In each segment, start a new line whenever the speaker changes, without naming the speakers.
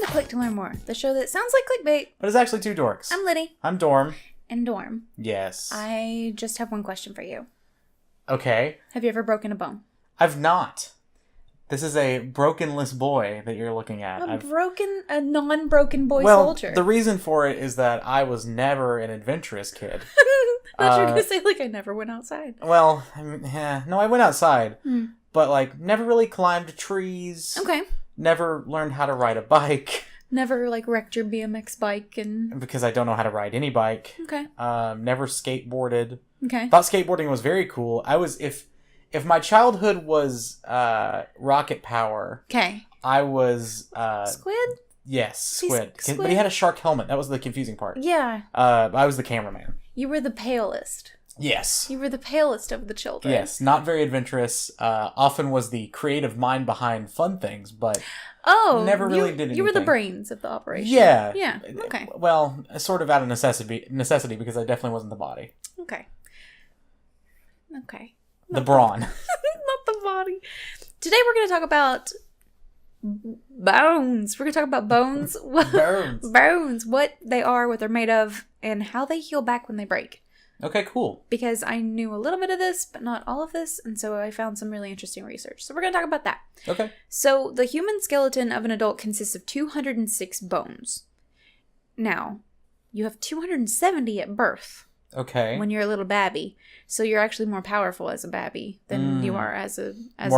Click to learn more. The show that sounds like clickbait.
But it's actually two dorks.
I'm Lidi.
I'm Dorm.
And Dorm.
Yes.
I just have one question for you.
Okay.
Have you ever broken a bone?
I've not. This is a brokenless boy that you're looking at.
A non-broken boy soldier.
The reason for it is that I was never an adventurous kid.
I thought you were going to say, like, I never went outside.
Well, no, I went outside. But, like, never really climbed trees.
Okay.
Never learned how to ride a bike.
Never, like, wrecked your BMX bike and...
Because I don't know how to ride any bike.
Okay.
Never skateboarded.
Okay.
Thought skateboarding was very cool. I was... If my childhood was rocket power...
Okay.
I was...
Squid?
Yes, Squid. But he had a shark helmet. That was the confusing part.
Yeah.
I was the cameraman.
You were the palest.
Yes.
You were the palest of the children.
Yes, not very adventurous. Often was the creative mind behind fun things, but never really did anything.
You were the brains of the operation.
Yeah.
Yeah, okay.
Well, sort of out of necessity because I definitely wasn't the body.
Okay. Okay.
The brawn.
Not the body. Today we're going to talk about bones. We're going to talk about bones.
Bones.
Bones. What they are, what they're made of, and how they heal back when they break.
Okay, cool.
Because I knew a little bit of this, but not all of this, and so I found some really interesting research. So we're going to talk about that.
Okay.
So the human skeleton of an adult consists of 206 bones. Now, you have 270 at birth.
Okay.
When you're a little babby. So you're actually more powerful as a babby than you are as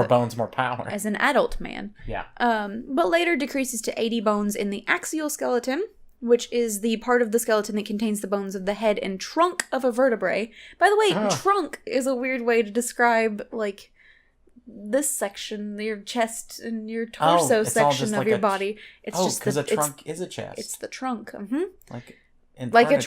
bones, more power.
As an adult man.
Yeah.
But later decreases to 80 bones in the axial skeleton, which is the part of the skeleton that contains the bones of the head and trunk of a vertebrae. By the way, trunk is a weird way to describe, like, this section, your chest and your torso section of your body. It's just
because a trunk is a chest.
It's the trunk.
Like a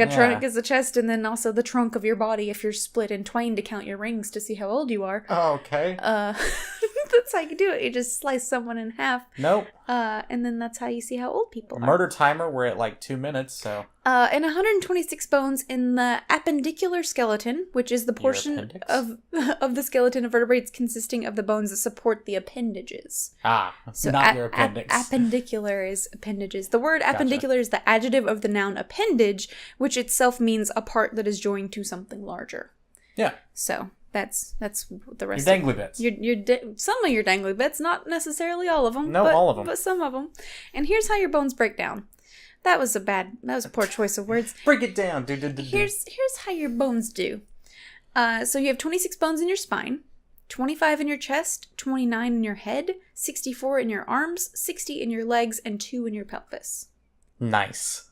trunk is a chest, and then also the trunk of your body if you're split in twain to count your rings to see how old you are.
Oh, okay.
That's how you do it. You just slice someone in half.
Nope.
And then that's how you see how old people are.
Murder timer, we're at like 2 minutes, so.
And 126 bones in the appendicular skeleton, which is the portion of the skeleton of vertebrates consisting of the bones that support the appendages.
So not your appendix.
Appendicular is appendages. The word appendicular is the adjective of the noun appendage, which itself means a part that is joined to something larger.
Yeah.
So that's the rest.
Your dangly bits.
Some of your dangly bits, not necessarily all of them.
No, all of them.
But some of them. And here's how your bones break down. That was a poor choice of words.
Break it down.
Here's how your bones do. So you have 26 bones in your spine, 25 in your chest, 29 in your head, 64 in your arms, 60 in your legs, and 2 in your pelvis.
Nice.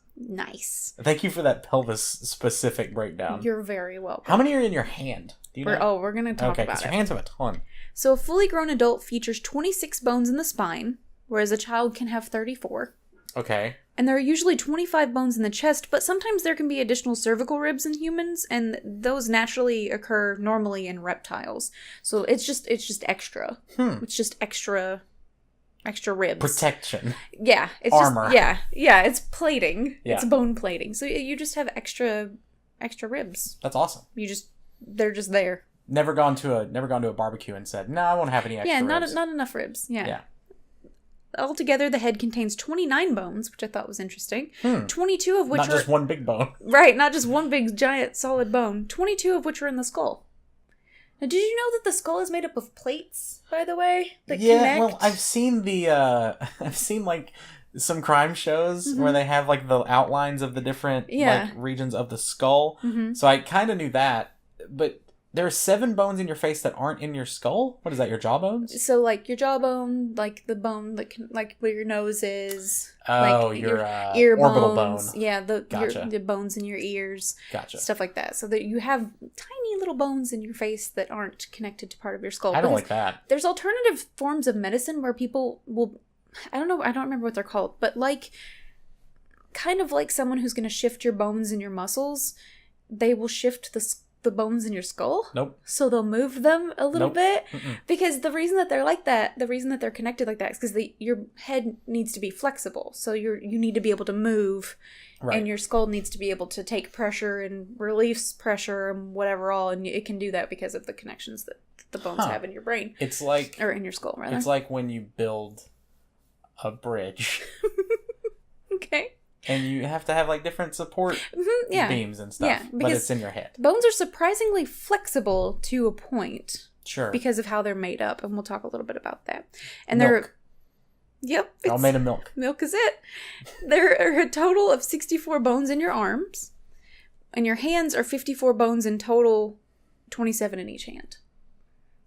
Thank you for that pelvis specific breakdown.
You're very welcome.
How many are in your hand? Do you know?
We're going to talk about it.
Okay, your hands have a ton.
So a fully grown adult features 26 bones in the spine, whereas a child can have 34.
Okay.
And there are usually 25 bones in the chest, but sometimes there can be additional cervical ribs in humans, and those naturally occur normally in reptiles. So it's just extra. It's just extra ribs.
Protection.
Yeah. It's
armor.
Yeah, it's plating.
Yeah.
It's bone plating. So you just have extra ribs.
That's awesome.
They're just there.
Never gone to a barbecue and said, "No, I won't have any extra ribs."
Yeah, not enough ribs. Yeah. Altogether, the head contains 29 bones, which I thought was interesting. 22 of which
not just one big bone.
Right, not just one big, giant, solid bone. 22 of which are in the skull. Now, did you know that the skull is made up of plates, by the way, that connect?
Well, I've seen like some crime shows where they have like the outlines of the different like regions of the skull. So I kind of knew that, but there are 7 bones in your face that aren't in your skull? What is that, your jawbones?
So, like, your jawbone, like, the bone that can, like, where your nose is.
Oh,
like,
your
ear
orbital
bones.
bone.
Yeah,
Gotcha.
the bones in your ears.
Gotcha.
Stuff like that. So that you have tiny little bones in your face that aren't connected to part of your skull.
I don't like that.
There's alternative forms of medicine where people will... I don't remember what they're called, but, like, kind of like someone who's going to shift your bones and your muscles, they will shift the the bones in your skull.
Nope.
So they'll move them a little bit.
Mm-mm.
Because the reason that they're like that, the reason that they're connected like that is because your head needs to be flexible. So you need to be able to move. Right. And your skull needs to be able to take pressure and release pressure and whatever all. And it can do that because of the connections that the bones have in your brain.
It's like...
Or in your skull, rather.
It's like when you build a bridge.
Okay.
And you have to have, like, different support beams and stuff. Yeah, but it's in your head.
Bones are surprisingly flexible to a point.
Sure.
Because of how they're made up. And we'll talk a little bit about that. And
milk.
Yep.
They're all made of milk.
Milk is it. There are a total of 64 bones in your arms. And your hands are 54 bones in total, 27 in each hand.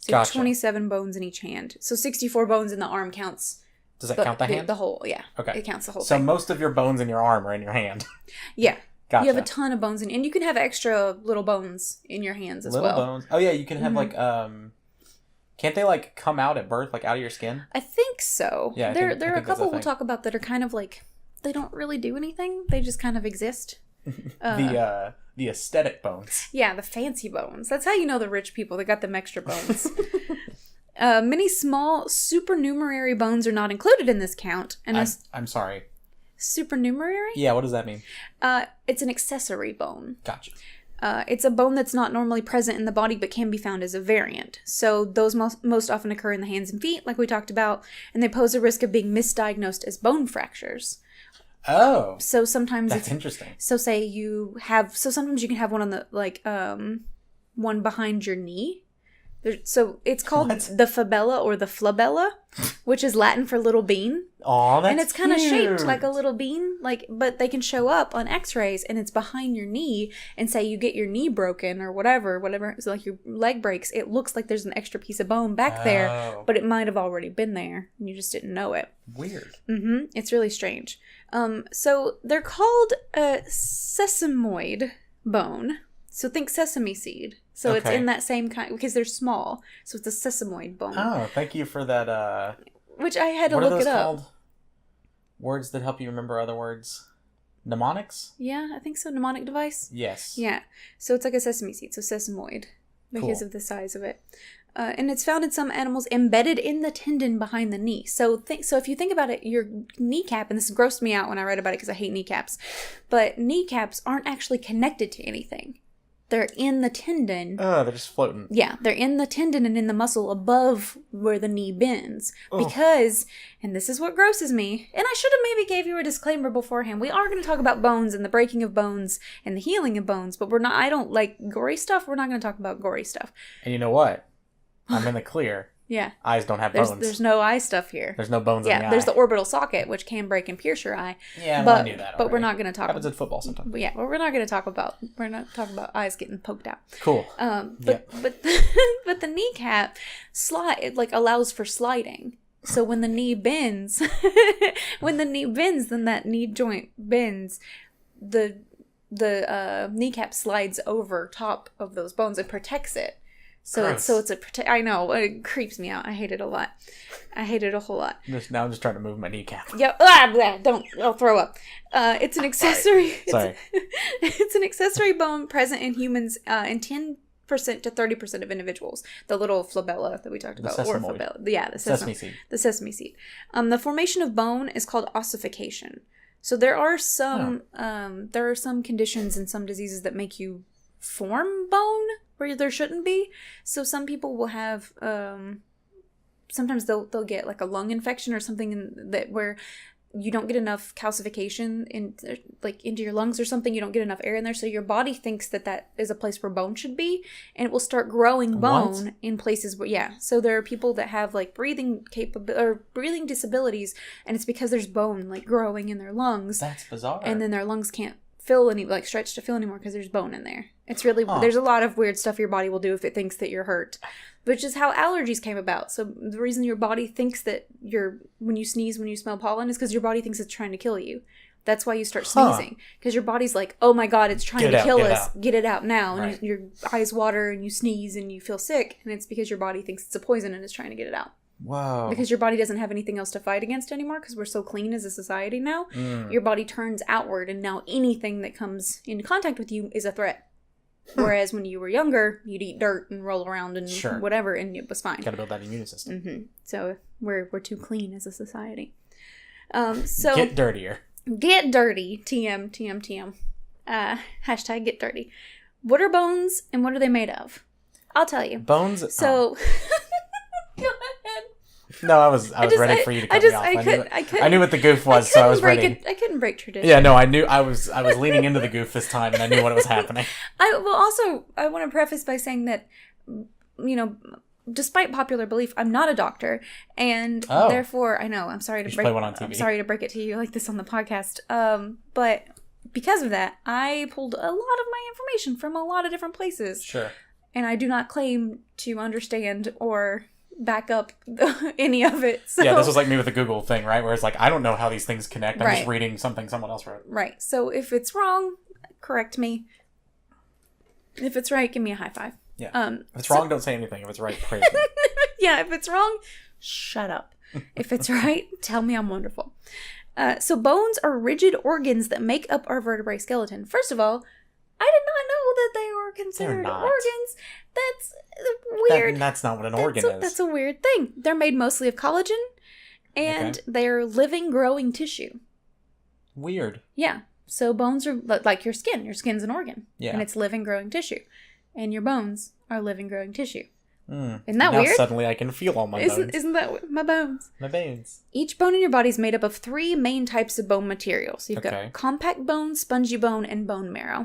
So
gotcha.
27 bones in each hand. So 64 bones in the arm counts...
Does that count the hand?
The whole, yeah.
Okay.
It counts the whole
thing. So most of your bones in your arm are in your hand.
Yeah.
Gotcha.
You have a ton of bones, and you can have extra little bones in your hands as well.
Little bones? Oh, yeah, you can have, like, can't they, like, come out at birth, like, out of your skin?
I think so.
Yeah,
there are a couple we'll talk about that are kind of, like, they don't really do anything. They just kind of exist.
The aesthetic bones.
Yeah, the fancy bones. That's how you know the rich people. They got them extra bones. Many small supernumerary bones are not included in this count. And
I'm sorry.
Supernumerary?
Yeah, what does that mean?
It's an accessory bone.
Gotcha.
It's a bone that's not normally present in the body but can be found as a variant. So those most often occur in the hands and feet, like we talked about, and they pose a risk of being misdiagnosed as bone fractures.
Oh.
So sometimes
that's interesting.
So sometimes you can have one on the, like, one behind your knee. So it's called the fabella or the flabella, which is Latin for little bean.
Aw, that's
And it's kind of shaped like a little bean, but they can show up on x-rays and it's behind your knee, and say you get your knee broken or whatever, so like your leg breaks, it looks like there's an extra piece of bone back there, but it might have already been there and you just didn't know it.
Weird.
Mm-hmm. It's really strange. So they're called a sesamoid bone. So think sesame seed. So It's in that same kind, because they're small. So it's a sesamoid bone.
Oh, thank you for that.
Which I had to
look
it up.
Called? Words that help you remember other words? Mnemonics?
Yeah, I think so. Mnemonic device?
Yes.
Yeah. So it's like a sesame seed. So sesamoid. Because of the size of it. And it's found in some animals embedded in the tendon behind the knee. So if you think about it, your kneecap, and this grossed me out when I read about it because I hate kneecaps, but kneecaps aren't actually connected to anything. They're in the tendon.
Oh, they're just floating.
Yeah, they're in the tendon and in the muscle above where the knee bends. Oh. Because, and this is what grosses me, and I should have maybe gave you a disclaimer beforehand. We are going to talk about bones and the breaking of bones and the healing of bones, but I don't like gory stuff. We're not going to talk about gory stuff.
And you know what? I'm in the clear.
Yeah.
Eyes don't have bones.
There's no eye stuff here.
There's no bones in the eye.
Yeah, there's the orbital socket, which can break and pierce your eye.
Yeah, I knew that already.
But we're not going to talk
about... Happens in football sometimes.
Yeah, but we're not going to talk about... We're not talking about eyes getting poked out.
Cool.
But the kneecap allows for sliding. So when the knee bends... then that knee joint bends. The kneecap slides over top of those bones and protects it. I know, it creeps me out. I hate it a lot. I hate it a whole lot.
Now I'm just trying to move my kneecap.
Yeah, I'll throw up. It's an accessory.
Sorry.
It's an accessory bone present in humans in 10% to 30% of individuals. The little flabella that we talked about, or flabella. Yeah, the sesame seed. The sesame seed. The formation of bone is called ossification. So there are some conditions and some diseases that make you form bone where there shouldn't be. So some people will have sometimes they'll get like a lung infection or something where you don't get enough calcification into your lungs or something. You don't get enough air in there, so your body thinks that is a place where bone should be, and it will start growing bone in places where So there are people that have like breathing disabilities, and it's because there's bone like growing in their lungs.
That's bizarre.
And then their lungs can't stretch to fill anymore because there's bone in there. It's really there's a lot of weird stuff your body will do if it thinks that you're hurt, which is how allergies came about. So the reason your body thinks that when you sneeze, when you smell pollen, is because your body thinks it's trying to kill you. That's why you start sneezing, because your body's like, oh my god, it's trying to kill us. Get it out now. And your eyes water and you sneeze and you feel sick, and it's because your body thinks it's a poison and it's trying to get it out.
Wow.
Because your body doesn't have anything else to fight against anymore, because we're so clean as a society now. Your body turns outward, and now anything that comes in contact with you is a threat. Whereas when you were younger, you'd eat dirt and roll around and whatever, and it was fine.
Gotta build that immune system.
Mm-hmm. So we're too clean as a society. So
get dirtier.
Get dirty. TM, TM, TM. Hashtag get dirty. What are bones and what are they made of? I'll tell you.
Bones.
So, go ahead.
No, I was ready for you to cut me off. I knew what the goof was, so I was ready.
I couldn't break tradition.
Yeah, no, I knew I was leaning into the goof this time, and I knew what was happening.
I want to preface by saying that, despite popular belief, I'm not a doctor, and therefore, I know I'm sorry to break it to you like this on the podcast. But because of that, I pulled a lot of my information from a lot of different places.
Sure.
And I do not claim to understand or back up any of it. So.
Yeah, this was like me with the Google thing, right? Where it's like, I don't know how these things connect. I'm just reading something someone else wrote.
Right. So if it's wrong, correct me. If it's right, give me a high five.
Yeah. If it's wrong, don't say anything. If it's right, praise me.
Yeah, if it's wrong, shut up. If it's right, tell me I'm wonderful. So bones are rigid organs that make up our vertebrae skeleton. First of all, I did not know that they were considered organs. That's weird.
That's not what an organ is.
That's a weird thing. They're made mostly of collagen, and they're living, growing tissue.
Weird.
Yeah. So bones are like your skin. Your skin's an organ. Yeah. And it's living, growing tissue. And your bones are living, growing tissue. Isn't that weird?
Suddenly I can feel all my bones.
Isn't that my bones?
My bones.
Each bone in your body is made up of 3 main types of bone material. So you've got compact bone, spongy bone, and bone marrow.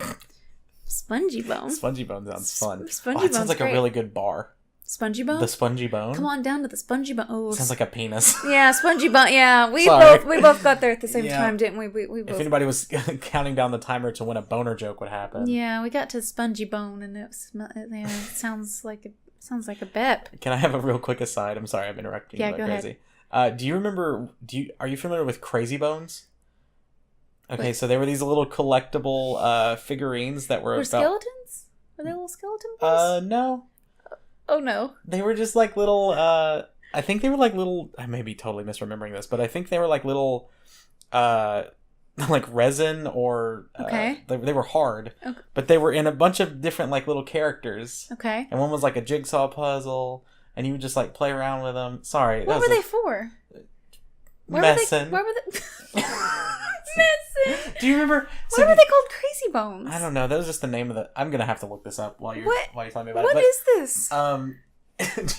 Spongy bone?
Spongy bone sounds fun.
Spongy bone
sounds like
great.
A really good bar.
Spongy bone?
The spongy bone?
Come on down to the spongy bone. Oh,
sounds like a penis.
Yeah, spongy bone. Yeah, we both got there at the same time, didn't we? We both.
If anybody was counting down the timer to when a boner joke would happen.
Yeah, we got to spongy bone, and it sounds like a bep.
Can I have a real quick aside? I'm sorry, I'm interrupting you like crazy.
Ahead.
Do you remember? Are you familiar with Crazy Bones? Okay, so they were these little collectible figurines that were
skeletons? Were they little skeleton bones?
No.
Oh no.
They were just like little I think they were like little, I may be totally misremembering this, but I think they were like little like resin or they were hard. Okay. But they were in a bunch of different like little characters.
Okay.
And one was like a jigsaw puzzle and you would just like play around with them. Sorry.
What were they for?
Messing.
Where were they? Messing.
Do you remember?
Why were they called Crazy Bones?
I don't know. That was just the name of the. I'm gonna have to look this up while you're telling me about
it. What is this?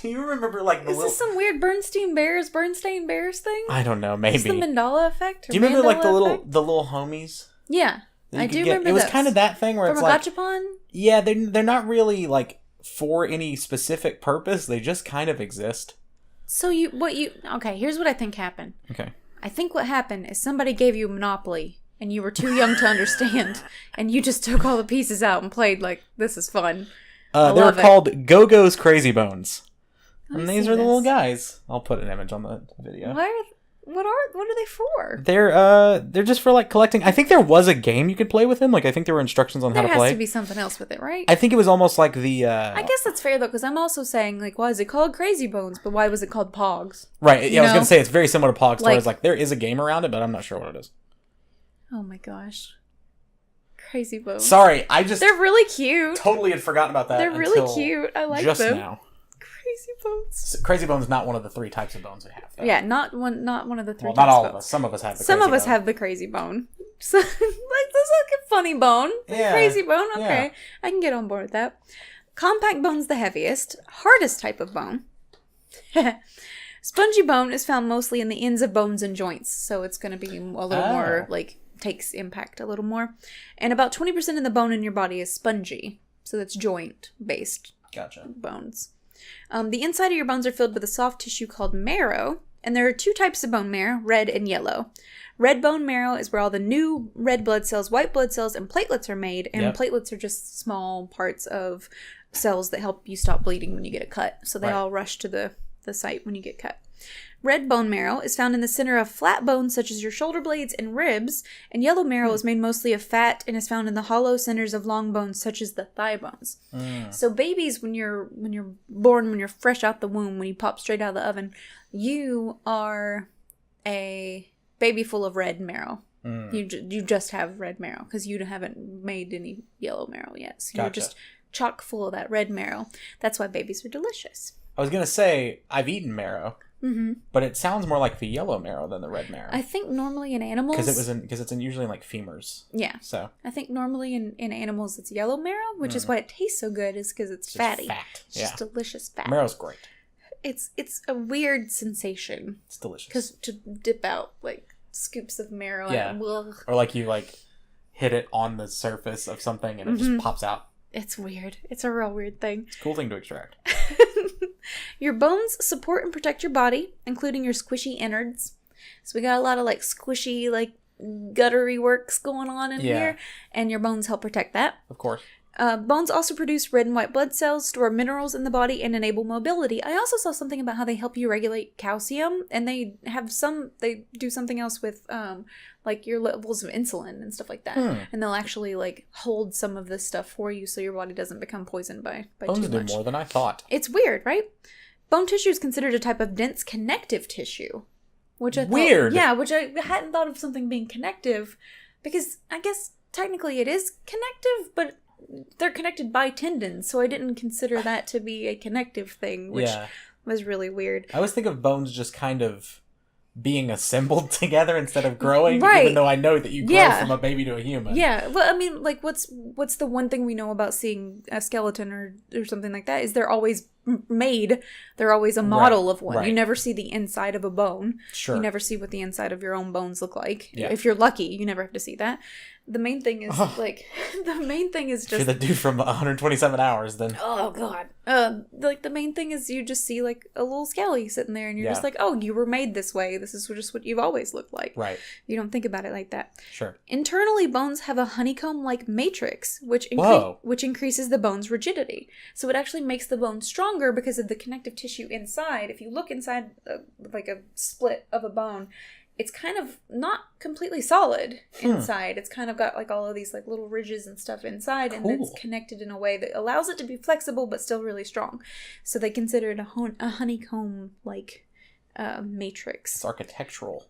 Do you remember like the
Is this some weird Bernstein Bears thing?
I don't know. Maybe.
Is this the Mandela effect?
Do you remember like the little homies?
Yeah, I do remember.
It was kind of that thing where
from
it's like
Gachapon?
Yeah, they're not really like for any specific purpose. They just kind of exist.
So here's what I think happened.
Okay.
I think what happened is somebody gave you Monopoly and you were too young to understand and you just took all the pieces out and played like, this is fun.
They were called Go-Go's Crazy Bones. And these are the little guys. I'll put an image on the video.
What are they for?
They're just for like collecting. I think there was a game you could play with them. Like I think there were instructions on how to play.
There has to be something else with it, right?
I think it was almost like the.
I guess that's fair though, because I'm also saying like, why is it called Crazy Bones? But why was it called Pogs?
Right. Yeah, I was gonna say it's very similar to Pogs. Whereas like there is a game around it, but I'm not sure what it is.
Oh my gosh. Crazy Bones.
Sorry,
they're really cute.
Totally had forgotten about that.
They're really cute. I like
just
them.
Now.
Crazy Bones.
Crazy Bones is not one of the 3 types of bones we have. Though.
Yeah, not one of the 3 types
not all
of
of
bones.
us. Some of us have the
Some
crazy
of us
bone.
have the crazy bone. So, like, this is like a funny bone. Yeah. Crazy bone. Okay. Yeah. I can get on board with that. Compact bone's the heaviest, hardest type of bone. Spongy bone is found mostly in the ends of bones and joints. So it's going to be a little more, like, takes impact a little more. And about 20% of the bone in your body is spongy. So that's joint-based bones. The inside of your bones are filled with a soft tissue called marrow, and there are 2 types of bone marrow, red and yellow. Red bone marrow is where all the new red blood cells, white blood cells, and platelets are made, and platelets are just small parts of cells that help you stop bleeding when you get a cut. So they all rush to the site when you get cut. Red bone marrow is found in the center of flat bones such as your shoulder blades and ribs, and yellow marrow is made mostly of fat and is found in the hollow centers of long bones such as the thigh bones. So babies, when you're born, when you're fresh out the womb, when you pop straight out of the oven, you are a baby full of red marrow. You just have red marrow because you haven't made any yellow marrow yet. So you're just chock full of that red marrow. That's why babies are delicious.
I was going to say, I've eaten marrow. But it sounds more like the yellow marrow than the red marrow.
I think normally in animals...
Because it's usually in like femurs.
Yeah.
So
I think normally in animals it's yellow marrow, which is why it tastes so good, is because it's fatty.
Fat.
It's just delicious fat.
Marrow's great.
It's a weird sensation.
It's delicious.
Because to dip out like scoops of marrow.
Yeah. Or like you like hit it on the surface of something and it just pops out.
It's weird. It's a real weird thing.
It's a cool thing to extract.
Your bones support and protect your body, including your squishy innards. So we got a lot of like squishy, like guttery works going on in here, and your bones help protect that.
Of course.
Bones also produce red and white blood cells, store minerals in the body, and enable mobility. I also saw something about how they help you regulate calcium, and they do something else with like your levels of insulin and stuff like that. And they'll actually like hold some of this stuff for you so your body doesn't become poisoned by
Bones
too much.
do more than I thought.
It's weird, right? Bone tissue is considered a type of dense connective tissue. Which I
Weird.
Which I hadn't thought of something being connective, because I guess technically it is connective, but they're connected by tendons, so I didn't consider that to be a connective thing, which was really weird.
I always think of bones just kind of being assembled together instead of growing,
right.
Even though I know that you grow from a baby to a human.
Yeah, well, I mean, like, what's the one thing we know about seeing a skeleton or something like that is they're always made. They're always a model of one.
Right.
You never see the inside of a bone.
Sure.
You never see what the inside of your own bones look like.
Yeah.
If you're lucky, you never have to see that. The main thing is just...
If you're the dude from 127 Hours, then...
Oh, God. Like, the main thing is you just see, like, a little skelly sitting there, and you're just like, oh, you were made this way. This is just what you've always looked like.
Right.
You don't think about it like that.
Sure.
Internally, bones have a honeycomb-like matrix, which increases the bone's rigidity. So it actually makes the bone stronger because of the connective tissue inside. If you look inside, like, a split of a bone... It's kind of not completely solid inside. It's kind of got like all of these like little ridges and stuff inside, and it's connected in a way that allows it to be flexible but still really strong. So they consider it a honeycomb like matrix.
It's architectural.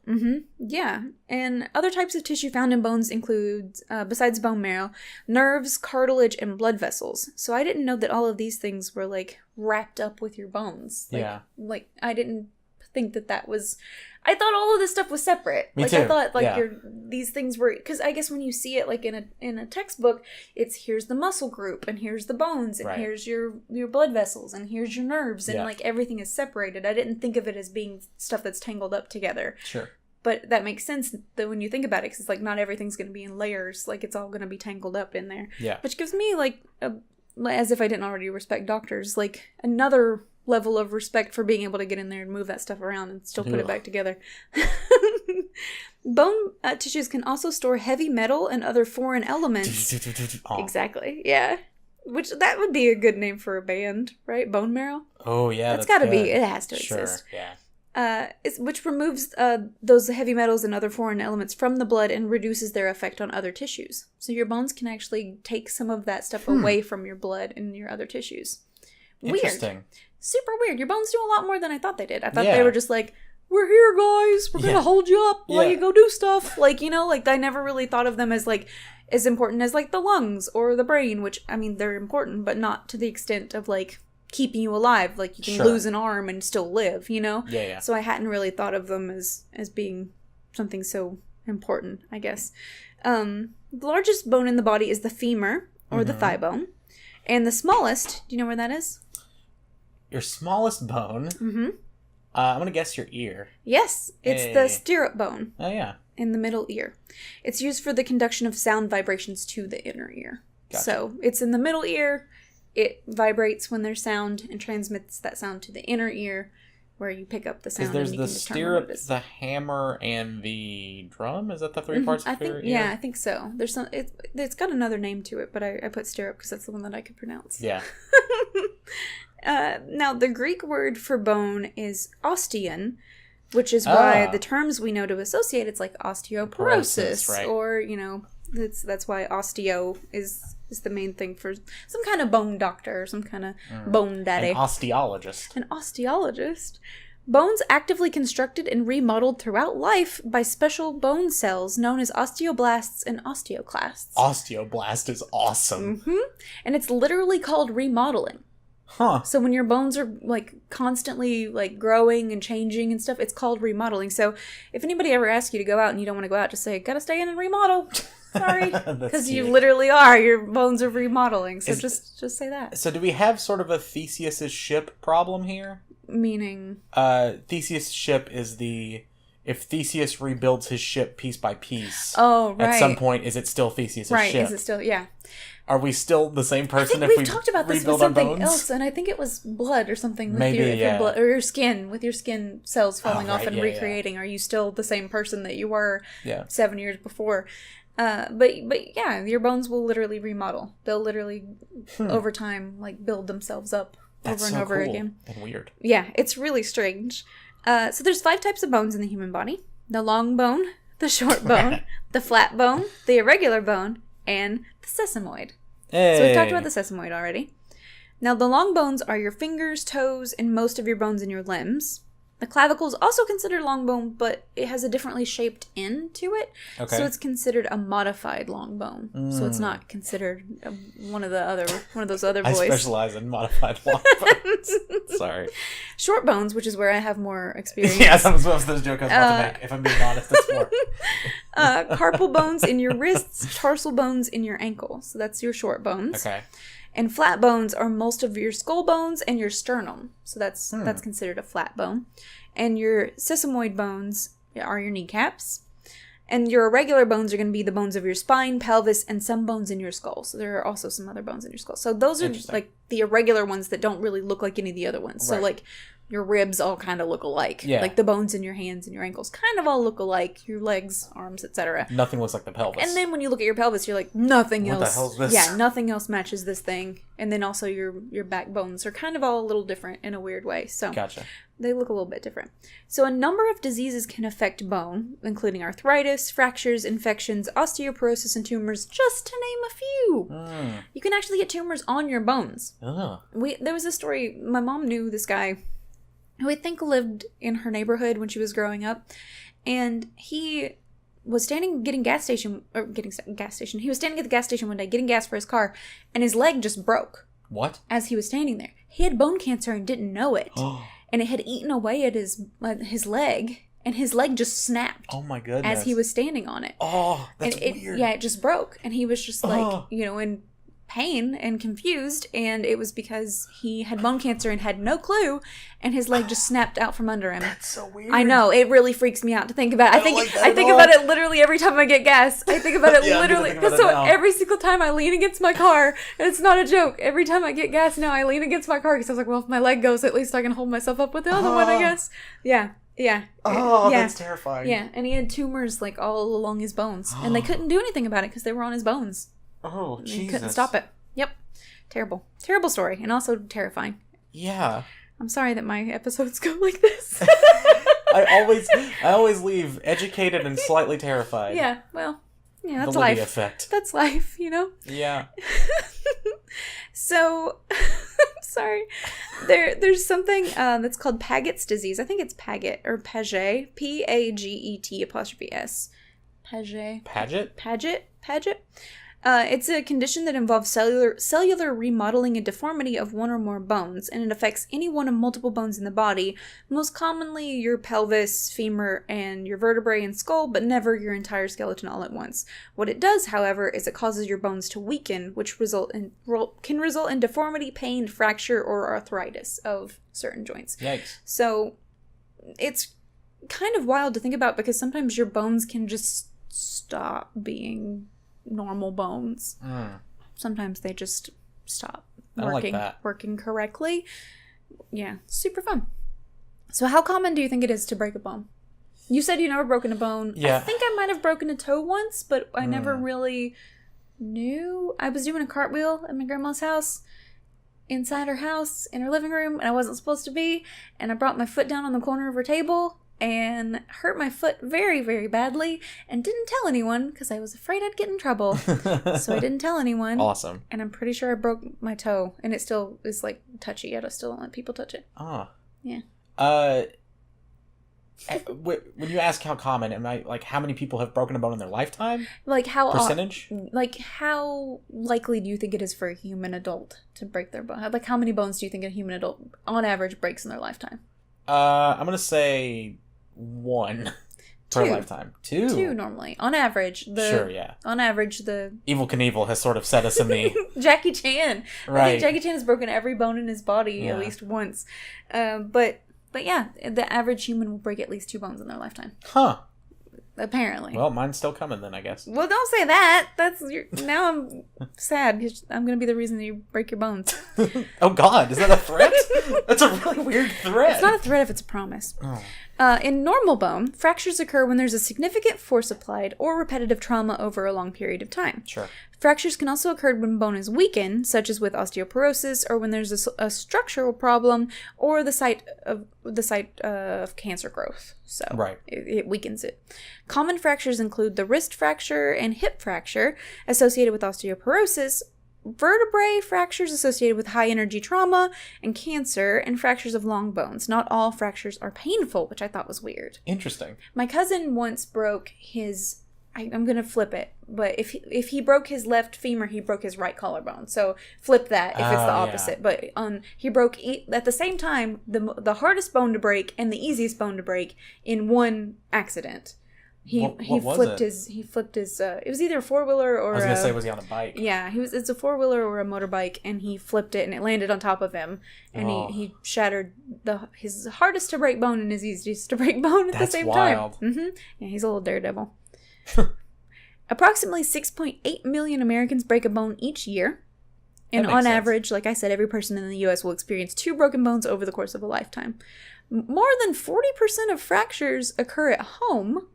Yeah. And other types of tissue found in bones include, besides bone marrow, nerves, cartilage, and blood vessels. So I didn't know that all of these things were like wrapped up with your bones. Like I didn't think that was... I thought all of this stuff was separate.
Me
like
too.
I thought like these things were, because I guess when you see it like in a textbook, it's here's the muscle group and here's the bones and here's your blood vessels and here's your nerves and like everything is separated. I didn't think of it as being stuff that's tangled up together.
Sure.
But that makes sense that when you think about it, because it's like not everything's going to be in layers. Like it's all going to be tangled up in there.
Yeah.
Which gives me like as if I didn't already respect doctors, like another level of respect for being able to get in there and move that stuff around and still put it back together. Bone tissues can also store heavy metal and other foreign elements. Exactly, yeah. Which, that would be a good name for a band, right? Bone Marrow?
Oh, yeah.
That's gotta be, it has to exist.
Yeah.
Which removes those heavy metals and other foreign elements from the blood and reduces their effect on other tissues. So your bones can actually take some of that stuff away from your blood and your other tissues.
Interesting.
Weird. Super weird. Your bones do a lot more than I thought they did. I thought they were just like, we're here, guys. We're gonna hold you up while you go do stuff. Like, you know, like I never really thought of them as like as important as like the lungs or the brain, which I mean they're important, but not to the extent of like keeping you alive. Like you can lose an arm and still live, you know?
Yeah.
So I hadn't really thought of them as being something so important, I guess. The largest bone in the body is the femur or the thigh bone. And the smallest, do you know where that is?
Your smallest bone? I'm going to guess your ear.
Yes, it's the stirrup bone.
Oh, yeah.
In the middle ear. It's used for the conduction of sound vibrations to the inner ear. Gotcha. So it's in the middle ear. It vibrates when there's sound and transmits that sound to the inner ear where you pick up the sound.
Because there's
and you
the
can
stirrup, the hammer, and the drum? Is that the three parts of your ear?
Yeah, I think so. There's some. It's got another name to it, but I put stirrup because that's the one that I could pronounce.
Yeah.
Now, the Greek word for bone is osteon, which is why the terms we know to associate it's like osteoporosis,
right.
Or, you know, that's why osteo is the main thing for some kind of bone doctor or some kind of bone daddy.
An osteologist.
An osteologist. Bones actively constructed and remodeled throughout life by special bone cells known as osteoblasts and osteoclasts.
Osteoblast is awesome.
Mm-hmm. And it's literally called remodeling.
Huh.
So when your bones are, like, constantly, like, growing and changing and stuff, it's called remodeling. So if anybody ever asks you to go out and you don't want to go out, just say, gotta stay in and remodel. Sorry. Because you literally are. Your bones are remodeling. So just say that.
So do we have sort of a Theseus's ship problem here?
Meaning?
Theseus' ship is if Theseus rebuilds his ship piece by piece.
Oh, right.
At some point, is it still Theseus' ship?
Right, is it still, yeah.
Are we still the same person if we
talked about this with something else, and I think it was blood or something. With your blood, or your skin, with your skin cells falling off and recreating. Yeah. Are you still the same person that you were 7 years before? But yeah, your bones will literally remodel. They'll literally, over time, like, build themselves up over and over again.
And weird.
Yeah, it's really strange. So there's 5 types of bones in the human body. The long bone, the short bone, the flat bone, the irregular bone, and the sesamoid.
Hey.
So we've talked about the sesamoid already. Now, the long bones are your fingers, toes, and most of your bones in your limbs. The clavicle is also considered long bone, but it has a differently shaped end to it. Okay. So it's considered a modified long bone. So it's not considered one of those other boys.
I specialize in modified long bones. Sorry.
Short bones, which is where I have more experience.
Yeah, that was the joke I was about to make. If I'm being honest, that's more.
Carpal bones in your wrists, tarsal bones in your ankle. So that's your short bones.
Okay.
And flat bones are most of your skull bones and your sternum. So that's considered a flat bone. And your sesamoid bones are your kneecaps. And your irregular bones are going to be the bones of your spine, pelvis, and some bones in your skull. So there are also some other bones in your skull. So those are like the irregular ones that don't really look like any of the other ones. Right. So like your ribs all kind of look alike. Yeah. Like the bones in your hands and your ankles kind of all look alike. Your legs, arms, etc.
Nothing looks like the pelvis.
And then when you look at your pelvis, you're like, nothing else.
What the hell is this?
Yeah, nothing else matches this thing. And then also your backbones are kind of all a little different in a weird way. So
gotcha.
They look a little bit different. So a number of diseases can affect bone, including arthritis, fractures, infections, osteoporosis, and tumors, just to name a few. You can actually get tumors on your bones. There was a story, my mom knew this guy who I think lived in her neighborhood when she was growing up, and he was standing getting gas station. He was standing at the gas station one day getting gas for his car, and his leg just broke.
What?
As he was standing there. He had bone cancer and didn't know it. And it had eaten away at his leg, and his leg just snapped.
Oh my goodness.
As he was standing on it.
Oh, that's weird.
Yeah, it just broke. And he was just like, in pain and confused, and it was because he had bone cancer and had no clue, and his leg just snapped out from under him.
That's so weird.
I know, it really freaks me out to think about. I think about it literally every time I get gas. I think about it literally. Every single time I lean against my car, and it's not a joke. Every time I get gas now, I lean against my car because I was like, well, if my leg goes, at least I can hold myself up with the other one, I guess. Yeah.
Oh, that's terrifying.
Yeah, and he had tumors like all along his bones, and they couldn't do anything about it because they were on his bones.
Oh, Jesus.
He couldn't stop it. Yep. Terrible story, and also terrifying.
Yeah.
I'm sorry that my episodes go like this.
I always leave educated and slightly terrified.
Yeah, well, yeah, that's
the
life.
Lidi effect.
That's life, you know?
Yeah.
So, sorry. There's something that's called Paget's disease. I think it's Paget or Paget. Paget''S. Paget. It's a condition that involves cellular remodeling and deformity of one or more bones, and it affects any one of multiple bones in the body, most commonly your pelvis, femur, and your vertebrae and skull, but never your entire skeleton all at once. What it does, however, is it causes your bones to weaken, which can result in deformity, pain, fracture, or arthritis of certain joints.
Yikes.
So it's kind of wild to think about because sometimes your bones can just stop being normal bones. Sometimes they just stop working correctly. Yeah, super fun. So how common do you think it is to break a bone? You said you never broken a bone.
Yeah.
I think I might have broken a toe once, but I never really knew. I was doing a cartwheel at my grandma's house, inside her house, in her living room, and I wasn't supposed to be, and I brought my foot down on the corner of her table and hurt my foot very, very badly, and didn't tell anyone because I was afraid I'd get in trouble. So I didn't tell anyone.
Awesome.
And I'm pretty sure I broke my toe, and it still is like touchy. I still don't let people touch it.
Ah.
Yeah.
When you ask how common, am I like how many people have broken a bone in their lifetime?
Like how
percentage?
Like how likely do you think it is for a human adult to break their bone? Like how many bones do you think a human adult on average breaks in their lifetime?
I'm gonna say 1 per lifetime. 2
normally on average.
Sure, yeah.
On average, the
Evel Knievel has sort of set us in the
Jackie Chan.
Right.
I think Jackie Chan has broken every bone in his body at least once. But yeah, the average human will break at least 2 bones in their lifetime.
Huh.
Apparently.
Well, mine's still coming then, I guess.
Well, don't say that. Now I'm sad because I'm going to be the reason that you break your bones.
Oh, God. Is that a threat? That's a really weird threat.
It's not a threat if it's a promise. Oh. In normal bone, fractures occur when there's a significant force applied or repetitive trauma over a long period of time.
Sure.
Fractures can also occur when bone is weakened, such as with osteoporosis, or when there's a structural problem, or the site of cancer growth. So
right.
it weakens it. Common fractures include the wrist fracture and hip fracture associated with osteoporosis, vertebrae fractures associated with high energy trauma and cancer, and fractures of long bones. Not all fractures are painful, which I thought was weird.
Interesting.
My cousin once broke his... I'm going to flip it, but if he broke his left femur, he broke his right collarbone. So flip that if it's the opposite. Yeah. But he broke at the same time the hardest bone to break and the easiest bone to break in one accident. He flipped his it was either a 4-wheeler or
I was going to say, was he on a bike?
Yeah, it's a 4-wheeler or a motorbike, and he flipped it and it landed on top of him, and he shattered his hardest to break bone and his easiest to break bone at the same time. Mm-hmm. Yeah, he's a little daredevil. Approximately 6.8 million Americans break a bone each year. And on average, like I said, every person in the U.S. will experience 2 broken bones over the course of a lifetime. More than 40% of fractures occur at home.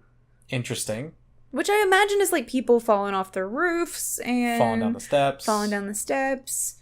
Interesting.
Which I imagine is like people falling off their roofs and...
Falling down the steps.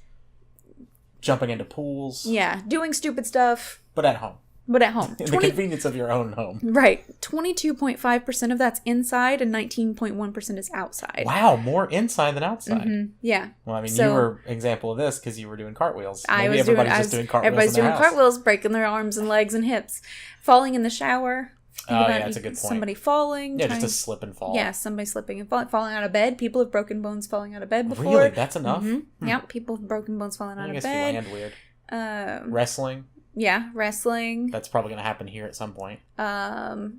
Jumping into pools.
Yeah, doing stupid stuff.
But at home.
In the
convenience of your own home.
Right. 22.5% of that's inside and 19.1% is outside.
Wow, more inside than outside.
Mm-hmm. Yeah.
Well, I mean, you were an example of this because you were doing cartwheels. Everybody's doing cartwheels.
Everybody's doing cartwheels, breaking their arms and legs and hips. Falling in the shower.
That's a good point.
Somebody falling.
Yeah, just a slip and fall.
Yeah, somebody slipping and falling out of bed. People have broken bones falling out of bed before.
Really? That's enough?
Mm-hmm. Yeah, people have broken bones falling out of bed.
I guess people land weird. Wrestling.
Yeah, wrestling.
That's probably going to happen here at some point.
I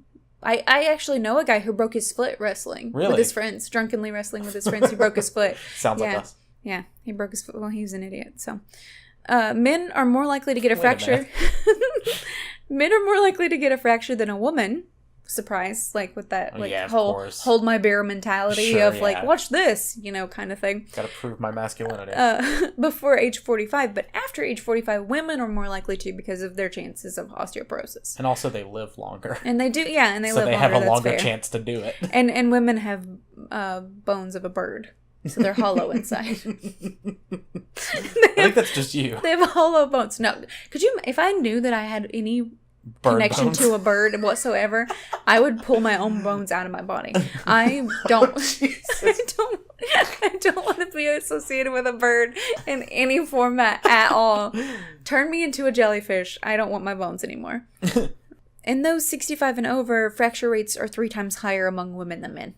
actually know a guy who broke his foot wrestling.
Really?
With his friends. Drunkenly wrestling with his friends. He broke his foot.
Sounds like us.
Yeah, he broke his foot. Well, he was an idiot. So, men are more likely to get a fracture. Men are more likely to get a fracture than a woman. Surprise, like with that whole hold my beer mentality of watch this, kind of thing.
Gotta prove my masculinity.
Before age 45, but after age 45, women are more likely to because of their chances of osteoporosis.
And also they live longer.
And they do, and they live longer.
So they have a longer chance to do it.
And women have bones of a bird. So they're hollow inside.
I think that's just you.
They have hollow bones. No, could you? If I knew that I had any connection to a bird whatsoever, I would pull my own bones out of my body. I don't. I don't want to be associated with a bird in any format at all. Turn me into a jellyfish. I don't want my bones anymore. In those 65 and over, fracture rates are 3 times higher among women than men.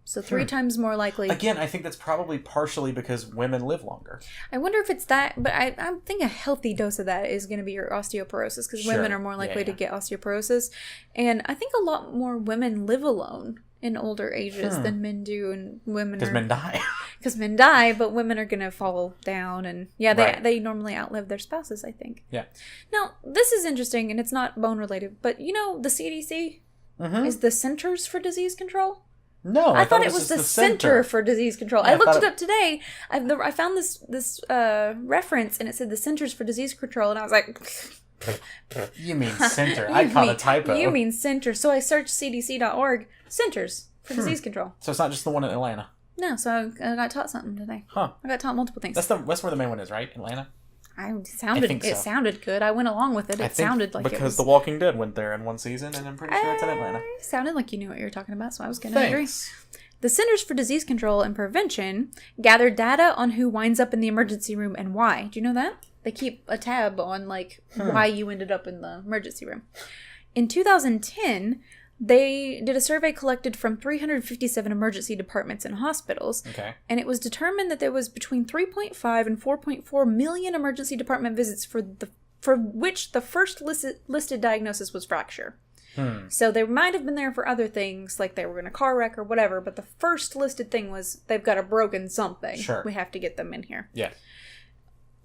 So 3 times more likely.
Again, I think that's probably partially because women live longer.
I wonder if it's that, but I think a healthy dose of that is going to be your osteoporosis because women are more likely to get osteoporosis. And I think a lot more women live alone in older ages than men do, and women
because men die.
Because men die, but women are going to fall down, and they normally outlive their spouses, I think.
Yeah.
Now, this is interesting, and it's not bone related, but the CDC is the Centers for Disease Control.
No,
I thought it was the Center for Disease Control. Yeah, I looked it up today. I found this reference, and it said the Centers for Disease Control, and I was like...
You mean center. I caught a typo.
You mean center. So I searched cdc.org, Centers for Disease Control.
So it's not just the one in Atlanta?
No, so I got taught something today.
Huh.
I got taught multiple things.
That's where the main one is, right? Atlanta?
It sounded good. I went along with it. It sounded like
because The Walking Dead went there in one season, and I'm pretty sure it's in Atlanta.
It sounded like you knew what you were talking about, so I was going to agree. The Centers for Disease Control and Prevention gather data on who winds up in the emergency room and why. Do you know that? They keep a tab on why you ended up in the emergency room. In 2010, they did a survey collected from 357 emergency departments and hospitals.
Okay.
And it was determined that there was between 3.5 and 4.4 million emergency department visits for which the first listed diagnosis was fracture. So they might have been there for other things, like they were in a car wreck or whatever, but the first listed thing was they've got a broken something.
Sure.
We have to get them in here.
Yeah.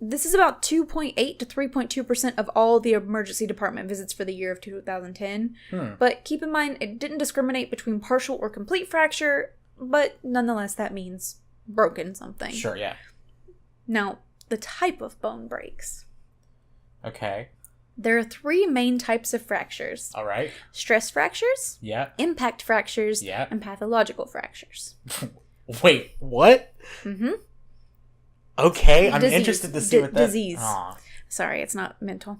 This is about 2.8 to 3.2% of all the emergency department visits for the year of 2010. But keep in mind, it didn't discriminate between partial or complete fracture, but nonetheless, that means broken something.
Sure, yeah.
Now, the type of bone breaks.
Okay.
There are 3 main types of fractures.
All right.
Stress fractures,
Yeah.
impact fractures,
Yeah.
and pathological fractures.
Wait, what?
Mm-hmm.
Okay, I'm interested to see what that...
Disease. Aww. Sorry, it's not mental.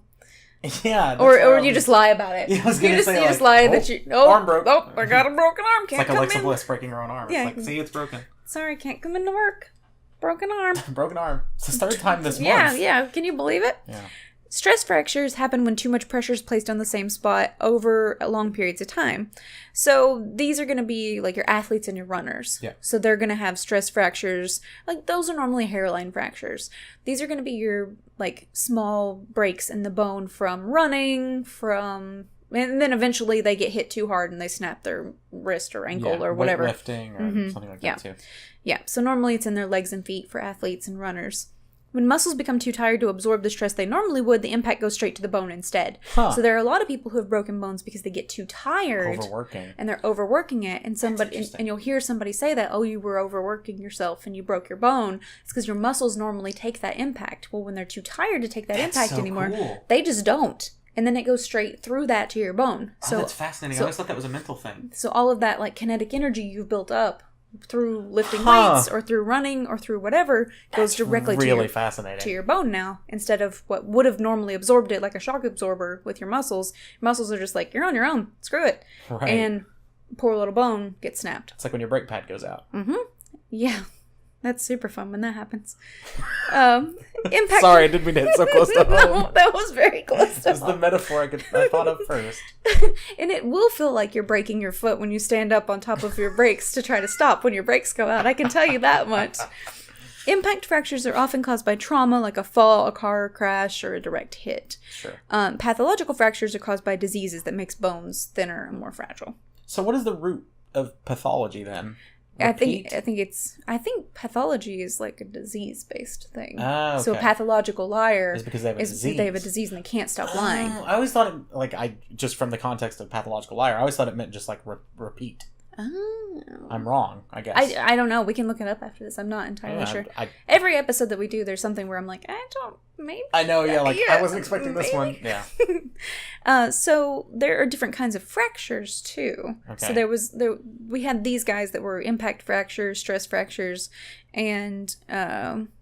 Yeah.
Or you just lie about it.
Yeah, I was going to say,
you just lie that you... Oh,
arm broke.
Oh, I got a broken arm. Can't
it's like
come
Alexa
in.
Bliss breaking her own arm. Yeah. It's like, see, it's broken.
Sorry, can't come into work. Broken arm.
Broken arm. It's the third time this month.
Yeah. Can you believe it?
Yeah.
Stress fractures happen when too much pressure is placed on the same spot over long periods of time. So these are going to be like your athletes and your runners.
Yeah.
So they're going to have stress fractures. Like those are normally hairline fractures. These are going to be your like small breaks in the bone from running, and then eventually they get hit too hard and they snap their wrist or ankle or whatever.
Weightlifting or something like that too.
Yeah. So normally it's in their legs and feet for athletes and runners. When muscles become too tired to absorb the stress they normally would, the impact goes straight to the bone instead. So there are a lot of people who have broken bones because they get too tired.
Overworking. And
they're overworking it. And and you'll hear somebody say that, oh, you were overworking yourself and you broke your bone. It's because your muscles normally take that impact. Well, when they're too tired to take that impact anymore, they just don't. And then it goes straight through that to your bone. So
that's fascinating. I always thought that was a mental thing.
So all of that like kinetic energy you've built up through lifting weights or through running or through whatever goes directly to your bone now, instead of what would have normally absorbed it like a shock absorber with your muscles. Your muscles are just like, you're on your own, screw it. Right. And poor little bone gets snapped.
It's like when your brake pad goes out.
Yeah. That's super fun when that happens. Impact.
Sorry, I didn't mean to hit so close to home.
No, that was very close to
That's
home.
the metaphor I thought of first.
And it will feel like you're breaking your foot when you stand up on top of your brakes to try to stop when your brakes go out. I can tell you that much. Impact fractures are often caused by trauma, like a fall, a car crash, or a direct hit.
Sure.
Pathological fractures are caused by diseases that makes bones thinner and more fragile.
So what is the root of pathology then?
Repeat? I think pathology is like a disease-based thing.
Oh, okay.
So a pathological liar
is because they have a disease.
They have a disease and they can't stop lying.
I always thought it, just from the context of pathological liar, I always thought it meant just like repeat.
Oh.
I'm wrong, I guess.
I don't know. We can look it up after this. I'm not entirely sure. Every episode that we do, there's something where I'm like,
I know, yeah, I wasn't expecting this one. Yeah.
So there are different kinds of fractures too. Okay. So we had these guys that were impact fractures, stress fractures, and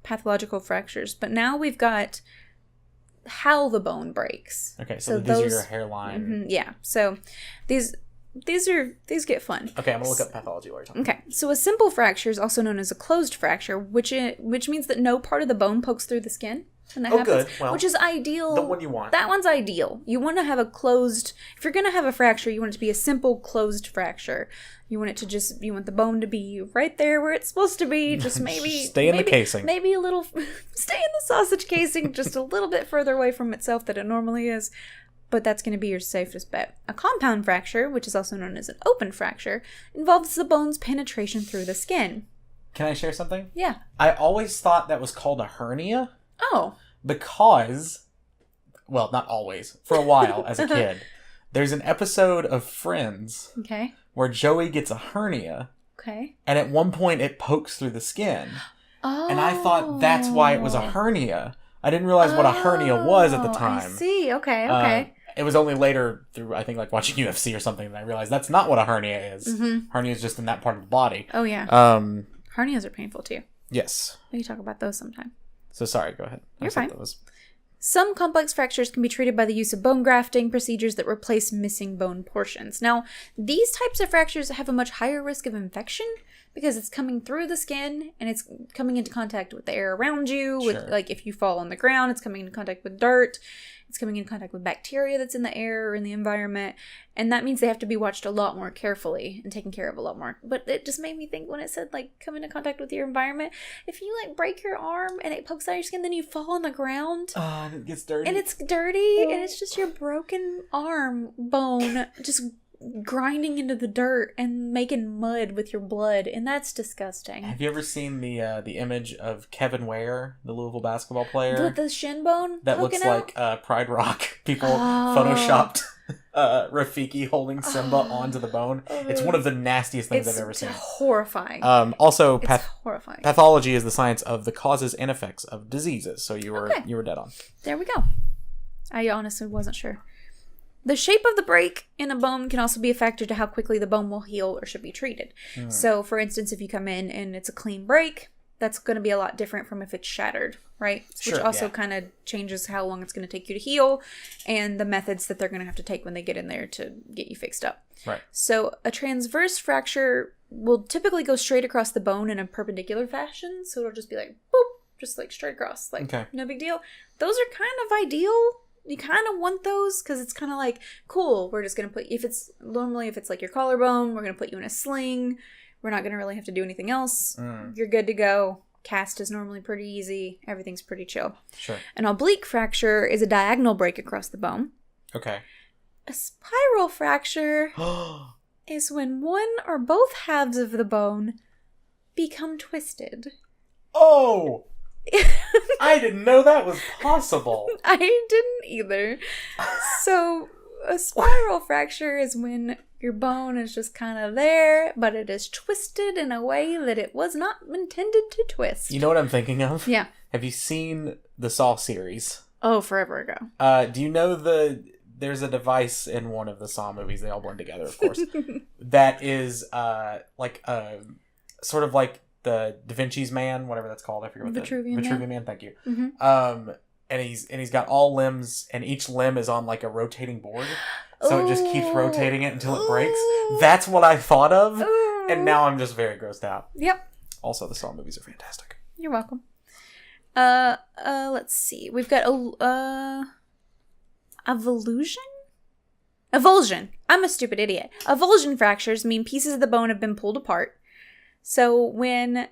pathological fractures. But now we've got how the bone breaks.
Okay, so these are your hairline.
Yeah. So these get fun.
Okay, I'm gonna look up pathology while you're talking.
Okay, so a simple fracture is also known as a closed fracture, which means that no part of the bone pokes through the skin when that happens.
Good. Well,
which is ideal.
The one you want.
That one's ideal. You want to have a closed. If you're gonna have a fracture, you want it to be a simple closed fracture. You want the bone to be right there where it's supposed to be. Just maybe
stay in the casing.
Maybe a little. Stay in the sausage casing, just a little bit further away from itself than it normally is. But that's going to be your safest bet. A compound fracture, which is also known as an open fracture, involves the bone's penetration through the skin.
Can I share something?
Yeah.
I always thought that was called a hernia.
Oh.
Because, well, not always, for a while as a kid, there's an episode of Friends where Joey gets a hernia. Okay. And at one point it pokes through the skin. Oh. And I thought that's why it was a hernia. I didn't realize what a hernia was at the time.
I see. Okay.
It was only later through, I think, like watching UFC or something, that I realized that's not what a hernia is. Mm-hmm. Hernia is just in that part of the body.
Oh, yeah. Hernias are painful, too.
Yes.
We can talk about those sometime.
So, sorry, go ahead.
You're fine. Some complex fractures can be treated by the use of bone grafting procedures that replace missing bone portions. Now, these types of fractures have a much higher risk of infection because it's coming through the skin and it's coming into contact with the air around you. With like if you fall on the ground, it's coming into contact with dirt. It's coming in contact with bacteria that's in the air or in the environment. And that means they have to be watched a lot more carefully and taken care of a lot more. But it just made me think when it said, like, come into contact with your environment. If you, like, break your arm and it pokes out your skin, then you fall on the ground.
And it gets dirty.
And it's dirty. And it's just your broken arm bone just grinding into the dirt and making mud with your blood, and that's disgusting.
Have you ever seen the image of Kevin Ware, the Louisville basketball player,
with the shin bone
that looks
out?
like Pride Rock? People photoshopped Rafiki holding Simba onto the bone. It's one of the nastiest things I've ever seen.
Horrifying.
Also,
it's horrifying.
Pathology is the science of the causes and effects of diseases. So you were dead on.
There we go. I honestly wasn't sure. The shape of the break in a bone can also be a factor to how quickly the bone will heal or should be treated. So, for instance, if you come in and it's a clean break, that's going to be a lot different from if it's shattered, right? Which also kind of changes how long it's going to take you to heal and the methods that they're going to have to take when they get in there to get you fixed up.
Right.
So, a transverse fracture will typically go straight across the bone in a perpendicular fashion. So, it'll just be like, boop, just like straight across. Like, no big deal. Those are kind of ideal. You kind of want those because it's kind of like, cool, we're just going to put, if it's like your collarbone, we're going to put you in a sling. We're not going to really have to do anything else. You're good to go. Cast is normally pretty easy. Everything's pretty chill.
Sure.
An oblique fracture is a diagonal break across the bone.
Okay.
A spiral fracture is when one or both halves of the bone become twisted.
Oh! I didn't know that was possible.
I didn't either. So, a spiral fracture is when your bone is just kind of there, but it is twisted in a way that it was not intended to twist.
You know what I'm thinking of?
Yeah.
Have you seen the Saw series?
Oh, forever ago.
Do you know there's a device in one of the Saw movies, they all blend together, of course, that is sort of like the Da Vinci's Man, whatever that's called. I forget what Vitruvian Man. Thank you.
Mm-hmm.
And he's got all limbs, and each limb is on like a rotating board, so it just keeps rotating it until it breaks. That's what I thought of, and now I'm just very grossed out.
Yep.
Also, the Saw movies are fantastic.
You're welcome. Let's see. We've got avulsion. I'm a stupid idiot. Avulsion fractures mean pieces of the bone have been pulled apart. So when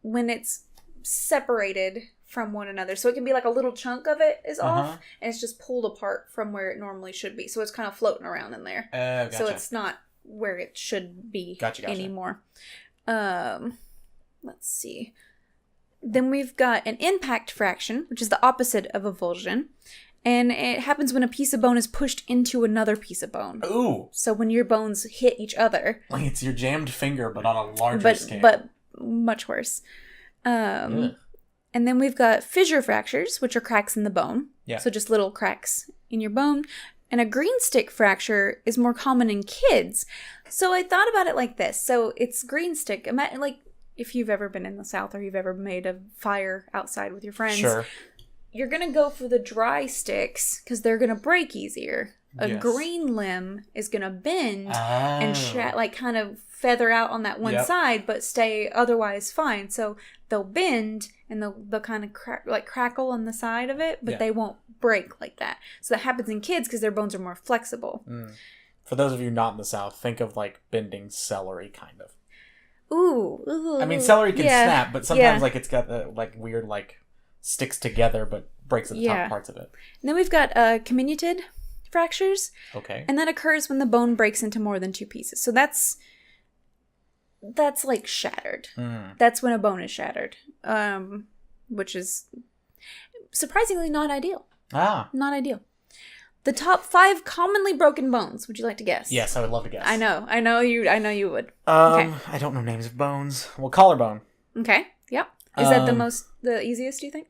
it's separated from one another, so it can be like a little chunk of it is off, and it's just pulled apart from where it normally should be. So it's kind of floating around in there.
Gotcha.
So it's not where it should be anymore. Let's see. Then we've got an impact fraction, which is the opposite of avulsion. And it happens when a piece of bone is pushed into another piece of bone.
Ooh.
So when your bones hit each other.
Like it's your jammed finger, but on a larger scale.
But much worse. And then we've got fissure fractures, which are cracks in the bone.
Yeah.
So just little cracks in your bone. And a greenstick fracture is more common in kids. So I thought about it like this. So it's greenstick. Imagine, like, if you've ever been in the South or you've ever made a fire outside with your friends.
Sure.
You're going to go for the dry sticks because they're going to break easier. A green limb is going to bend and kind of feather out on that one side, but stay otherwise fine. So they'll bend and they'll kind of crackle on the side of it, but they won't break like that. So that happens in kids because their bones are more flexible.
For those of you not in the South, think of like bending celery, kind of.
Ooh.
I mean, celery can snap, but sometimes like it's got the like weird like sticks together but breaks at the top parts of it.
And then we've got comminuted fractures.
Okay.
And that occurs when the bone breaks into more than two pieces. So that's like shattered. That's when a bone is shattered. Which is surprisingly not ideal. Not ideal. The top 5 commonly broken bones. Would you like to guess?
Yes, I would love to guess.
I know you would.
Okay. I don't know names of bones. Well, collarbone.
Okay. Yep. Is that the easiest, do you think?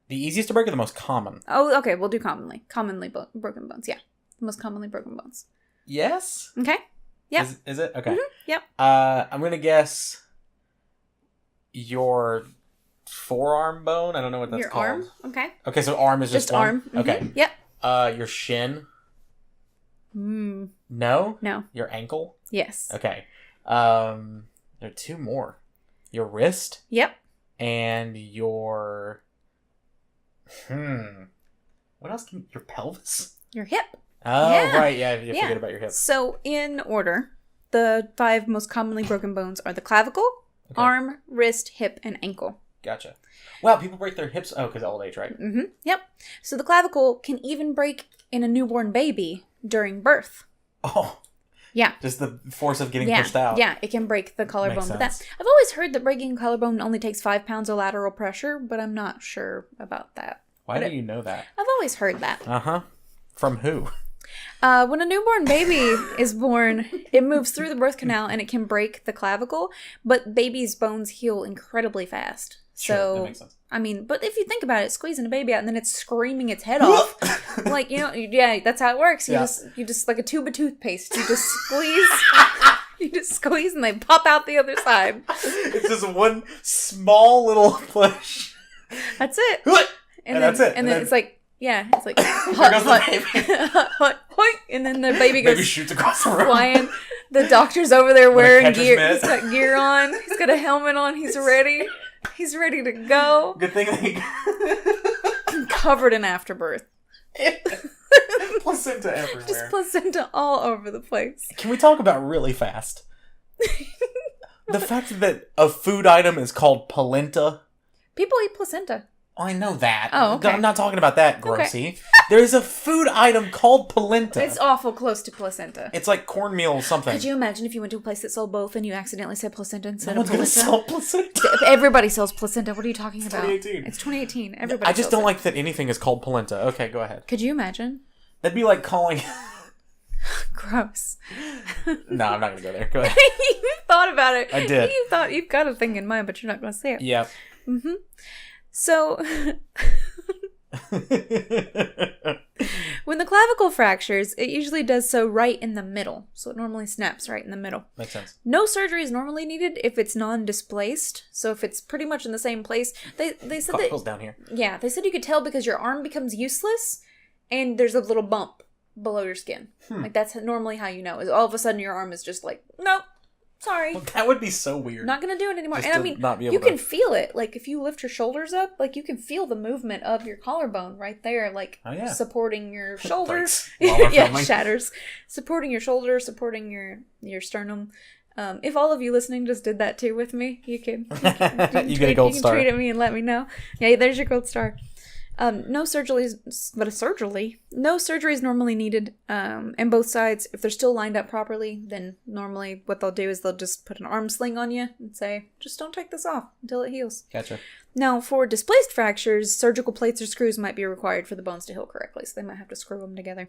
The easiest to break or the most common?
Oh, okay. We'll do commonly. Commonly broken bones. Yeah. The most commonly broken bones.
Yes?
Okay. Yeah.
Is it? Okay.
Mm-hmm. Yep.
I'm going to guess your forearm bone. I don't know what that's called. Your
arm? Okay.
Okay, so arm is just one?
arm. Mm-hmm.
Okay.
Yep.
Your shin?
No.
No? Your ankle?
Yes.
Okay. There are two more. Your wrist.
Yep.
And your... What else can... Your pelvis?
Your hip.
Oh, yeah. Right. Yeah, you forget about your hip.
So, in order, the 5 most commonly broken bones are the clavicle, arm, wrist, hip, and ankle.
Gotcha. Wow, people break their hips... Oh, because of old age, right?
Mm-hmm. Yep. So the clavicle can even break in a newborn baby during birth.
Oh.
Yeah.
Just the force of getting pushed out.
Yeah, it can break the collarbone. But I've always heard that breaking a collarbone only takes 5 pounds of lateral pressure, but I'm not sure about that.
Why do you know that?
I've always heard that.
Uh-huh. From who?
When a newborn baby is born, it moves through the birth canal and it can break the clavicle, but baby's bones heal incredibly fast. So,
that makes sense.
I mean, but if you think about it, squeezing a baby out and then it's screaming its head off, like, yeah, that's how it works. You just like a tube of toothpaste, you just squeeze and they pop out the other side.
It's just one small little push.
That's it.
And that's it.
And then it's like, yeah, it's like, hut, and then the baby goes
shoots across the room.
Flying. The doctor's over there wearing gear. He's got gear on. He's got a helmet on. He's ready. He's ready to go.
Good thing they
covered in afterbirth.
Placenta everywhere.
Just placenta all over the place.
Can we talk about really fast? The fact that a food item is called polenta.
People eat placenta.
I know that.
Oh, okay.
I'm not talking about that, Grossy. Okay. There's a food item called polenta.
It's awful close to placenta.
It's like cornmeal something.
Could you imagine if you went to a place that sold both and you accidentally said placenta instead
of
polenta?
Sell placenta?
Everybody sells placenta. What are you talking about?
2018.
It's 2018. Everybody.
I just don't like that anything is called polenta. Okay, go ahead.
Could you imagine?
That'd be like calling...
Gross.
No, I'm not going to go there. Go ahead.
You thought about it.
I did.
You've got a thing in mind, but you're not going to say it.
Yeah.
Mm-hmm. So, when the clavicle fractures, it usually does so right in the middle. So it normally snaps right in the middle.
Makes sense.
No surgery is normally needed if it's non-displaced. So if it's pretty much in the same place. They said
Clavicle's down here.
Yeah, they said you could tell because your arm becomes useless and there's a little bump below your skin. Like that's normally how you know. Is all of a sudden your arm is just like, nope. Sorry.
Well, that would be so weird.
Not going to do it anymore.
Just
and I mean, you can feel it. Like, if you lift your shoulders up, like, you can feel the movement of your collarbone right there, like, supporting your shoulders. Yeah, shatters. Supporting your shoulders, supporting your sternum. If all of you listening just did that, too, with me, you can
you get a gold star.
You can tweet at me and let me know. Yeah, there's your gold star. No surgery is normally needed. And both sides, if they're still lined up properly, then normally what they'll do is they'll just put an arm sling on you and say, just don't take this off until it heals.
Gotcha.
Now, for displaced fractures, surgical plates or screws might be required for the bones to heal correctly, so they might have to screw them together.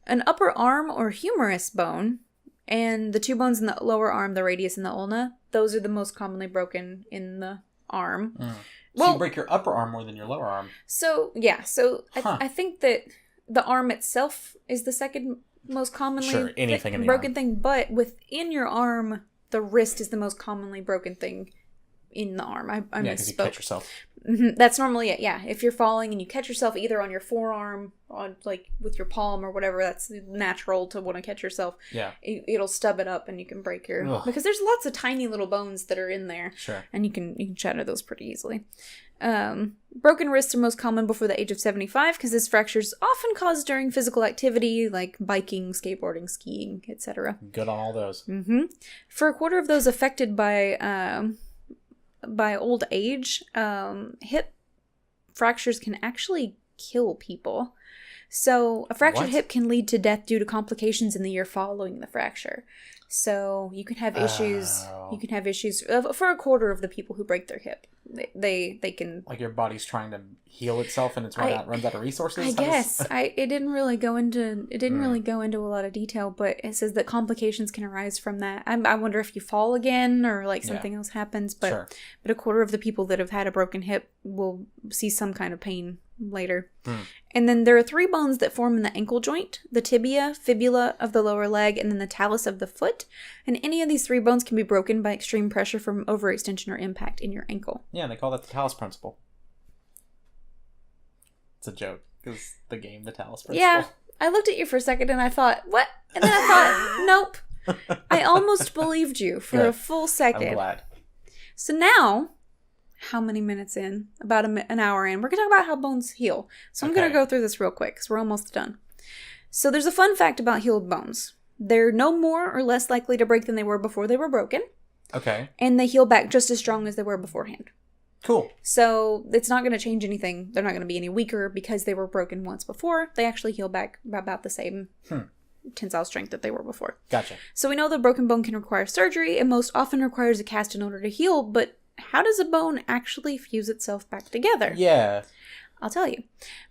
An upper arm or humerus bone, and the 2 bones in the lower arm, the radius and the ulna, those are the most commonly broken in the arm.
So you break your upper arm more than your lower arm.
So, yeah. So, I think that the arm itself is the second most commonly broken thing. But within your arm, the wrist is the most commonly broken thing in the arm. I misspoke.
Because you catch yourself.
Mm-hmm. That's normally it, yeah. If you're falling and you catch yourself either on your forearm, on like with your palm or whatever, that's natural to want to catch yourself.
Yeah.
It'll stub it up and you can break your... Ugh. Because there's lots of tiny little bones that are in there.
Sure.
And you can shatter those pretty easily. Broken wrists are most common before the age of 75 because this fracture is often caused during physical activity like biking, skateboarding, skiing, etc.
Good on all those.
Mm-hmm. For a quarter of those affected by old age, hip fractures can actually kill people. So a fractured hip can lead to death due to complications in the year following the fracture. So you can have issues. You can have issues for a quarter of the people who break their hip. They can, like,
your body's trying to heal itself and it's runs out of resources.
I guess it didn't really go into a lot of detail, but it says that complications can arise from that. I wonder if you fall again or like something else happens. But but a quarter of the people that have had a broken hip will see some kind of pain later. And then there are 3 bones that form in the ankle joint: the tibia, fibula of the lower leg, and then the talus of the foot. And any of these 3 bones can be broken by extreme pressure from overextension or impact in your ankle.
Yeah, they call that the talus principle. It's a joke. It's the game, the talus principle.
Yeah, I looked at you for a second and I thought, what? And then I thought, nope. I almost believed you for a full second.
I'm glad.
So now, how many minutes in? About an hour in. We're going to talk about how bones heal. So I'm going to go through this real quick because we're almost done. So there's a fun fact about healed bones. They're no more or less likely to break than they were before they were broken.
Okay.
And they heal back just as strong as they were beforehand.
Cool.
So it's not going to change anything. They're not going to be any weaker because they were broken once before. They actually heal back about the same tensile strength that they were before.
Gotcha.
So we know that broken bone can require surgery and most often requires a cast in order to heal, but how does a bone actually fuse itself back together?
Yeah.
I'll tell you.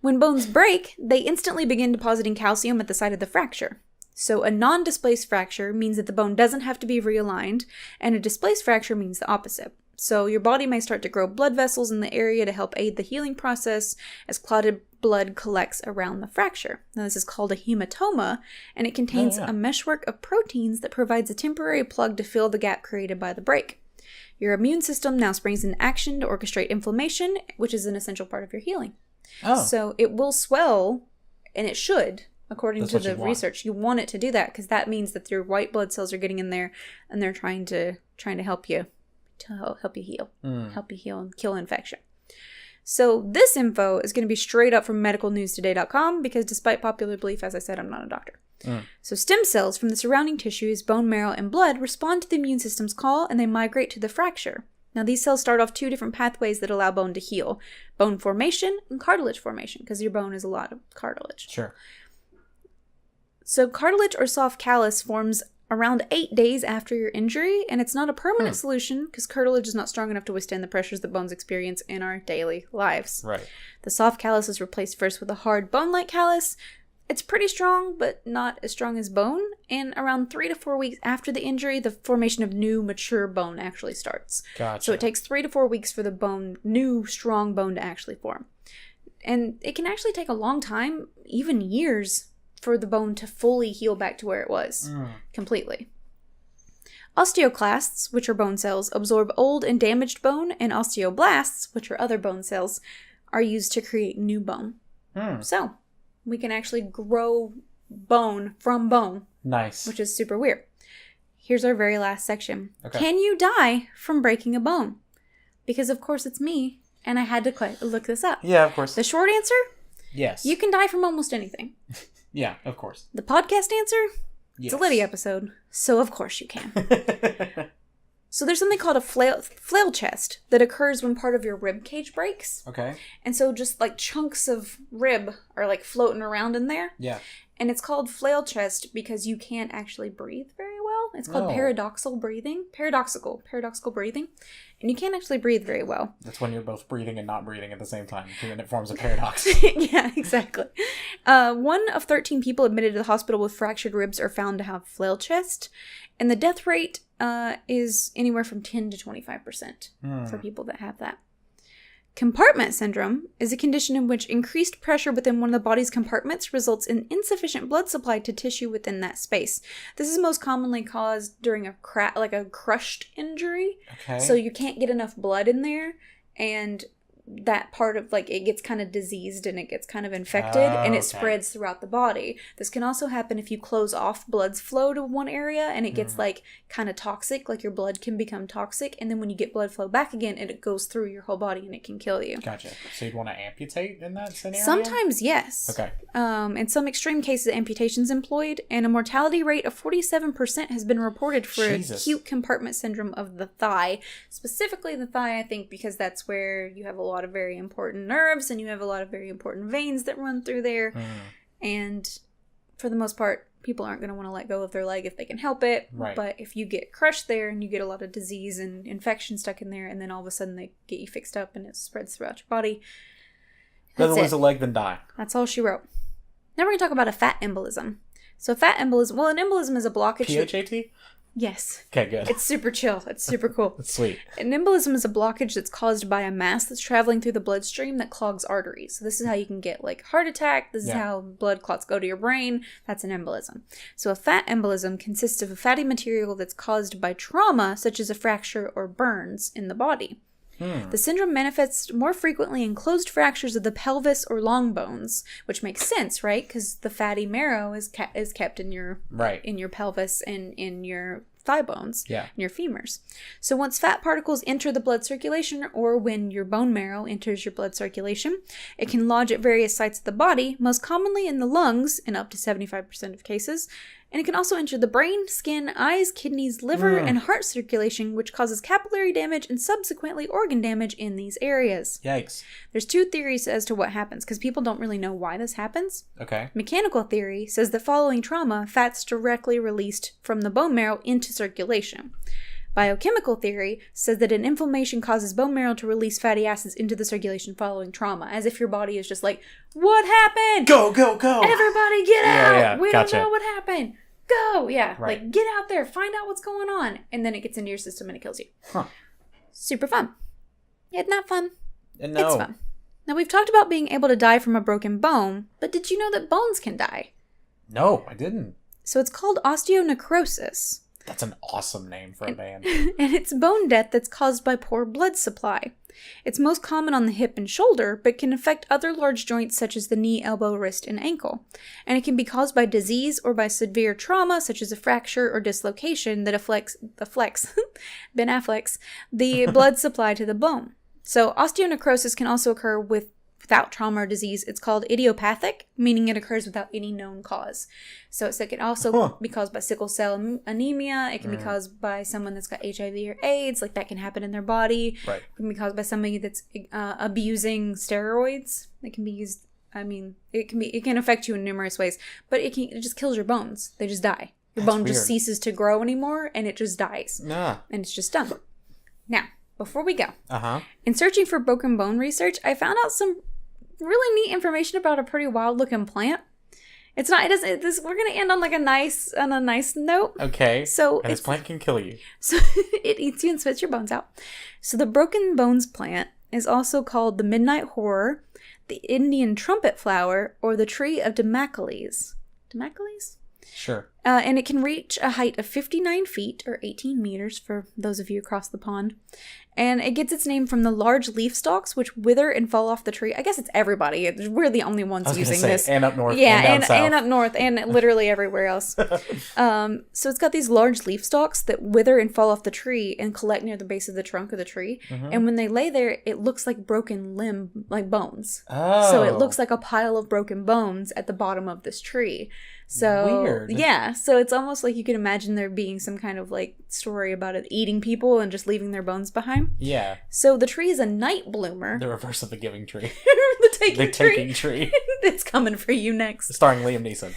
When bones break, they instantly begin depositing calcium at the site of the fracture. So a non-displaced fracture means that the bone doesn't have to be realigned, and a displaced fracture means the opposite. So your body may start to grow blood vessels in the area to help aid the healing process as clotted blood collects around the fracture. Now this is called a hematoma, and it contains a meshwork of proteins that provides a temporary plug to fill the gap created by the break. Your immune system now springs into action to orchestrate inflammation, which is an essential part of your healing. Oh. So it will swell, and it should, according to the research. You want it to do that because that means that your white blood cells are getting in there, and they're trying to help you. To help you heal. Help you heal and kill infection. So this info is going to be straight up from medicalnewstoday.com because despite popular belief, as I said, I'm not a doctor. So stem cells from the surrounding tissues, bone marrow, and blood respond to the immune system's call and they migrate to the fracture. Now these cells start off two different pathways that allow bone to heal. Bone formation and cartilage formation because your bone is a lot of cartilage.
Sure.
So cartilage or soft callus forms around 8 days after your injury, and it's not a permanent solution because cartilage is not strong enough to withstand the pressures that bones experience in our daily lives.
Right.
The soft callus is replaced first with a hard bone-like callus. It's pretty strong, but not as strong as bone, and around 3 to 4 weeks after the injury, the formation of new, mature bone actually starts.
Gotcha.
So it takes 3 to 4 weeks for the new, strong bone to actually form. And it can actually take a long time, even years, for the bone to fully heal back to where it was completely. Osteoclasts, which are bone cells, absorb old and damaged bone, and osteoblasts, which are other bone cells, are used to create new bone. So we can actually grow bone from bone. Nice. Which is super weird. Here's our very last section. Okay. Can you die from breaking a bone? Because of course it's me, and I had to look this up.
Yeah, of course.
The short answer?
Yes.
You can die from almost anything.
Yeah, of course.
The podcast answer? Yes. It's a Lidi episode, so of course you can. So there's something called a flail chest that occurs when part of your rib cage breaks. Okay. And so just like chunks of rib are like floating around in there. Yeah. And it's called flail chest because you can't actually breathe very well. It's called paradoxical breathing. And you can't actually breathe very well.
That's when you're both breathing and not breathing at the same time. And it forms a paradox.
Yeah, exactly. 1 of 13 people admitted to the hospital with fractured ribs are found to have flail chest. And the death rate is anywhere from 10 to 25% for people that have that. Compartment syndrome is a condition in which increased pressure within one of the body's compartments results in insufficient blood supply to tissue within that space. This is most commonly caused during a crushed injury. Okay. So you can't get enough blood in there, and that part of it gets kind of diseased and it gets kind of infected and it spreads throughout the body. This can also happen if you close off blood's flow to one area and it gets kind of toxic, your blood can become toxic, and then when you get blood flow back again, it goes through your whole body and it can kill you.
Gotcha. So you'd want to amputate in that scenario?
Sometimes, yes. Okay. In some extreme cases, amputation's employed, and a mortality rate of 47% has been reported for acute compartment syndrome of the thigh. Specifically the thigh, I think, because that's where you have a lot of very important nerves and you have a lot of very important veins that run through there. And for the most part, people aren't going to want to let go of their leg if they can help it. Right. But if you get crushed there and you get a lot of disease and infection stuck in there, and then all of a sudden they get you fixed up and it spreads throughout your body.
Rather lose a leg than die.
That's all she wrote. Now we're going to talk about a fat embolism. So fat embolism, an embolism is a blockage.
PHAT?
Yes.
Okay, good.
It's super chill. It's super cool.
That's sweet.
An embolism is a blockage that's caused by a mass that's traveling through the bloodstream that clogs arteries. So this is how you can get heart attack. This is how blood clots go to your brain. That's an embolism. So a fat embolism consists of a fatty material that's caused by trauma, such as a fracture or burns in the body. The syndrome manifests more frequently in closed fractures of the pelvis or long bones, which makes sense, right? Because the fatty marrow is kept in your pelvis and in your thigh bones, and your femurs. So once fat particles enter the blood circulation, or when your bone marrow enters your blood circulation, it can lodge at various sites of the body, most commonly in the lungs in up to 75% of cases, and it can also enter the brain, skin, eyes, kidneys, liver, and heart circulation, which causes capillary damage and subsequently organ damage in these areas.
Yikes.
There's 2 theories as to what happens, because people don't really know why this happens.
Okay.
Mechanical theory says that following trauma, fat's directly released from the bone marrow into circulation. Biochemical theory says that an inflammation causes bone marrow to release fatty acids into the circulation following trauma, as if your body is just like, what happened?
Go, go, go!
Everybody get out!
Yeah,
we
gotcha.
don't know what happened. Go! Yeah,
right.
Like, get out there, find out what's going on. And then it gets into your system and it kills you.
Huh.
Super fun. Isn't that fun?
No.
It's fun. Now, we've talked about being able to die from a broken bone, but did you know that bones can die?
No, I didn't.
So it's called osteonecrosis.
That's an awesome name for a band.
And it's bone death that's caused by poor blood supply. It's most common on the hip and shoulder, but can affect other large joints such as the knee, elbow, wrist, and ankle. And it can be caused by disease or by severe trauma, such as a fracture or dislocation that affects Ben Affleck's, the blood supply to the bone. So osteonecrosis can also occur without trauma or disease. It's called idiopathic, meaning it occurs without any known cause. So it can also be caused by sickle cell anemia. It can be caused by someone that's got HIV or AIDS. Like, that can happen in their body.
Right.
It can be caused by somebody that's abusing steroids. It can be used. I mean, it can affect you in numerous ways, but it just kills your bones. They just die. Your bone just ceases to grow anymore, and it just dies. And it's just done. Now, before we go, in searching for broken bone research, I found out some really neat information about a pretty wild looking plant. We're gonna end on a nice note.
Okay.
So
this plant can kill you.
So it eats you and spits your bones out. So the broken bones plant is also called the midnight horror, the Indian trumpet flower, or the tree of Damocles. Damocles?
Sure.
And it can reach a height of 59 feet, or 18 meters for those of you across the pond. And it gets its name from the large leaf stalks, which wither and fall off the tree. I guess it's everybody. We're the only ones using this.
And up north.
Yeah,
and down south.
And up north, and literally everywhere else. So it's got these large leaf stalks that wither and fall off the tree and collect near the base of the trunk of the tree. And when they lay there, it looks like broken limb, like bones.
Oh.
So it looks like a pile of broken bones at the bottom of this tree. So
weird.
Yeah, so it's almost like you could imagine there being some kind of like story about it eating people and just leaving their bones behind.
Yeah.
So the tree is a night bloomer.
The reverse of the giving tree.
the taking tree. It's coming for you next.
Starring Liam Neeson.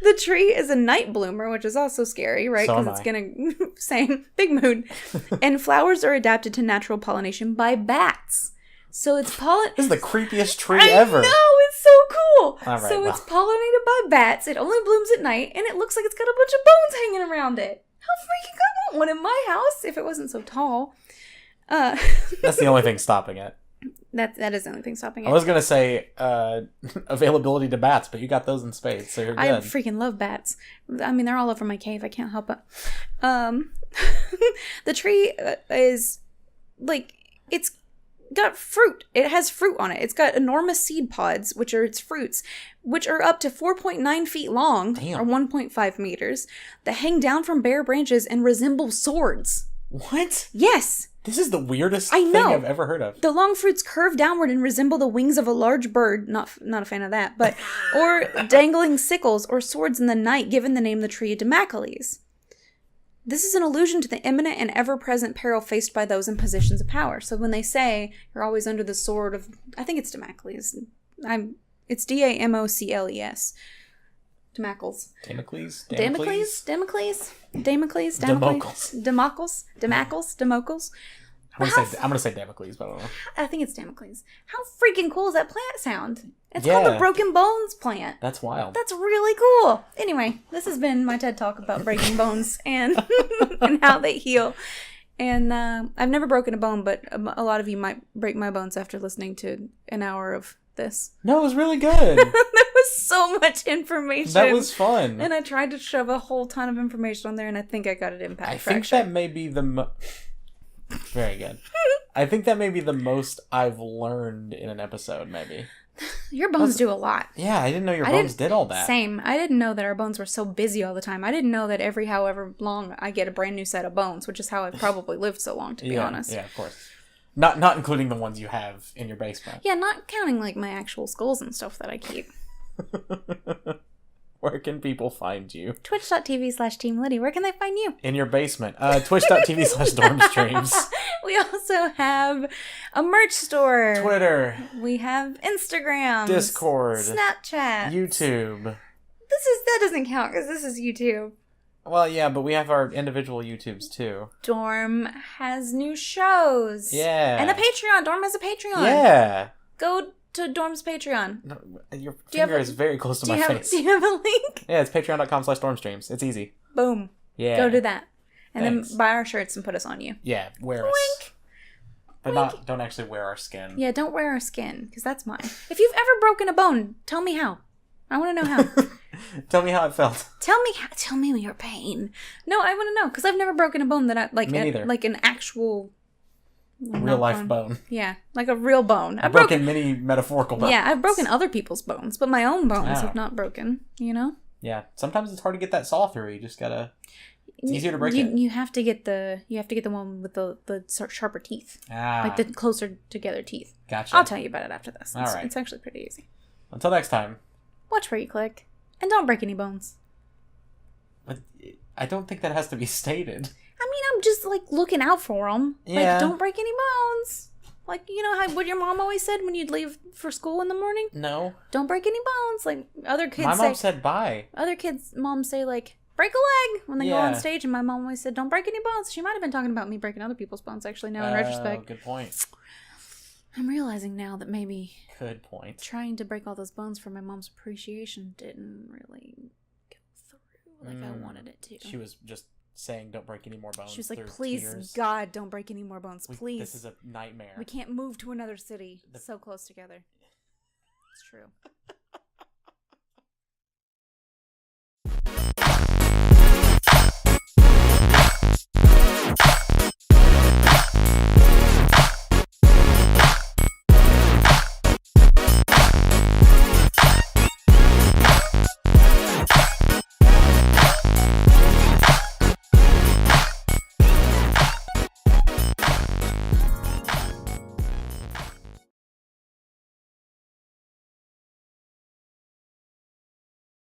The tree is a night bloomer, which is also scary, right? Because it's gonna same big mood. And flowers are adapted to natural pollination by bats. So it's
This is the creepiest tree ever.
I know, it's so cool.
All right,
it's pollinated by bats. It only blooms at night, and it looks like it's got a bunch of bones hanging around it. How freaking cool! I want one in my house if it wasn't so tall.
That's the only thing stopping it.
That is the only thing stopping it.
I was gonna say availability to bats, but you got those in spades, so you're good.
I freaking love bats. I mean, they're all over my cave. I can't help it. The tree is like, it's got fruit. It has fruit on it. It's got enormous seed pods, which are its fruits, which are up to 4.9 feet long,
Damn.
or 1.5 meters, that hang down from bare branches and resemble swords.
What?
Yes.
This is the weirdest thing I've ever heard of.
The long fruits curve downward and resemble the wings of a large bird. Not a fan of that, but or dangling sickles or swords in the night, given the name the tree of Damocles. This is an allusion to the imminent and ever-present peril faced by those in positions of power. So when they say you're always under the sword of, I think it's Damocles. It's Damocles. Damocles.
Damocles?
Damocles? Damocles? Damocles?
Damocles.
Damocles? Damocles? Damocles?
I'm gonna say Damocles, but I don't know.
I think it's Damocles. How freaking cool does that plant sound? It's called the Broken Bones plant.
That's wild.
That's really cool. Anyway, this has been my TED Talk about breaking bones and and how they heal. And I've never broken a bone, but a lot of you might break my bones after listening to an hour of this.
No, it was really good.
There was so much information.
That was fun.
And I tried to shove a whole ton of information on there, and I think I got it impact
I
fracture.
think that may be the very good. I think that may be the most I've learned in an episode, maybe.
Your bones do a lot.
Yeah, I didn't know your bones did all that.
Same. I didn't know that our bones were so busy all the time. I didn't know that every however long I get a brand new set of bones, which is how I've probably lived so long, to be honest.
Yeah, of course. Not including the ones you have in your basement.
Yeah, not counting like my actual skulls and stuff that I keep.
Where can people find you?
Twitch.tv/Team Lidi. Where can they find you?
In your basement. Twitch.tv/Dormstreams.
We also have a merch store.
Twitter.
We have Instagram.
Discord.
Snapchat.
YouTube.
That doesn't count because this is YouTube.
Well, yeah, but we have our individual YouTubes too.
Dorm has new shows.
Yeah.
And a Patreon. Dorm has a Patreon.
Yeah.
Go to Dorm's Patreon.
No, your finger is very close to my face.
Do you have a link?
Yeah, it's patreon.com/dormstreams. It's easy.
Boom.
Yeah.
Go do that. And
Thanks.
then buy our shirts and put us on you.
Yeah, wear
Wink.
us. But don't actually wear our skin.
Yeah, don't wear our skin, because that's mine. If you've ever broken a bone, tell me how. I want to know how.
Tell me how it felt.
Tell me your pain. No, I want to know, because I've never broken a bone that I, like,
Me neither.
like an actual...
Real life bone.
Yeah, like a real bone.
I've broken many metaphorical bones.
Yeah, I've broken other people's bones, but my own bones have not broken, you know?
Yeah, sometimes it's hard to get that saw through. You just gotta... It's easier to break it.
You have to get the one with the sharper teeth. Like the closer together teeth.
Gotcha.
I'll tell you about it after this.
Alright.
It's actually pretty easy.
Until next time.
Watch where you click. And don't break any bones.
But I don't think that has to be stated.
I mean, I'm just, like, looking out for them.
Yeah.
Like, don't break any bones. Like, you know what your mom always said when you'd leave for school in the morning?
No.
Don't break any bones. Like, other kids
My mom said bye.
Other kids' moms say, like, break a leg when they go on stage. And my mom always said, don't break any bones. She might have been talking about me breaking other people's bones, actually, now in retrospect.
Good point.
I'm realizing now that maybe...
Good point.
Trying to break all those bones for my mom's appreciation didn't really go through like I wanted it to.
She was just saying, don't break any more bones.
She was like, please, God, don't break any more bones, please.
This is a nightmare.
We can't move to another city so close together. It's true.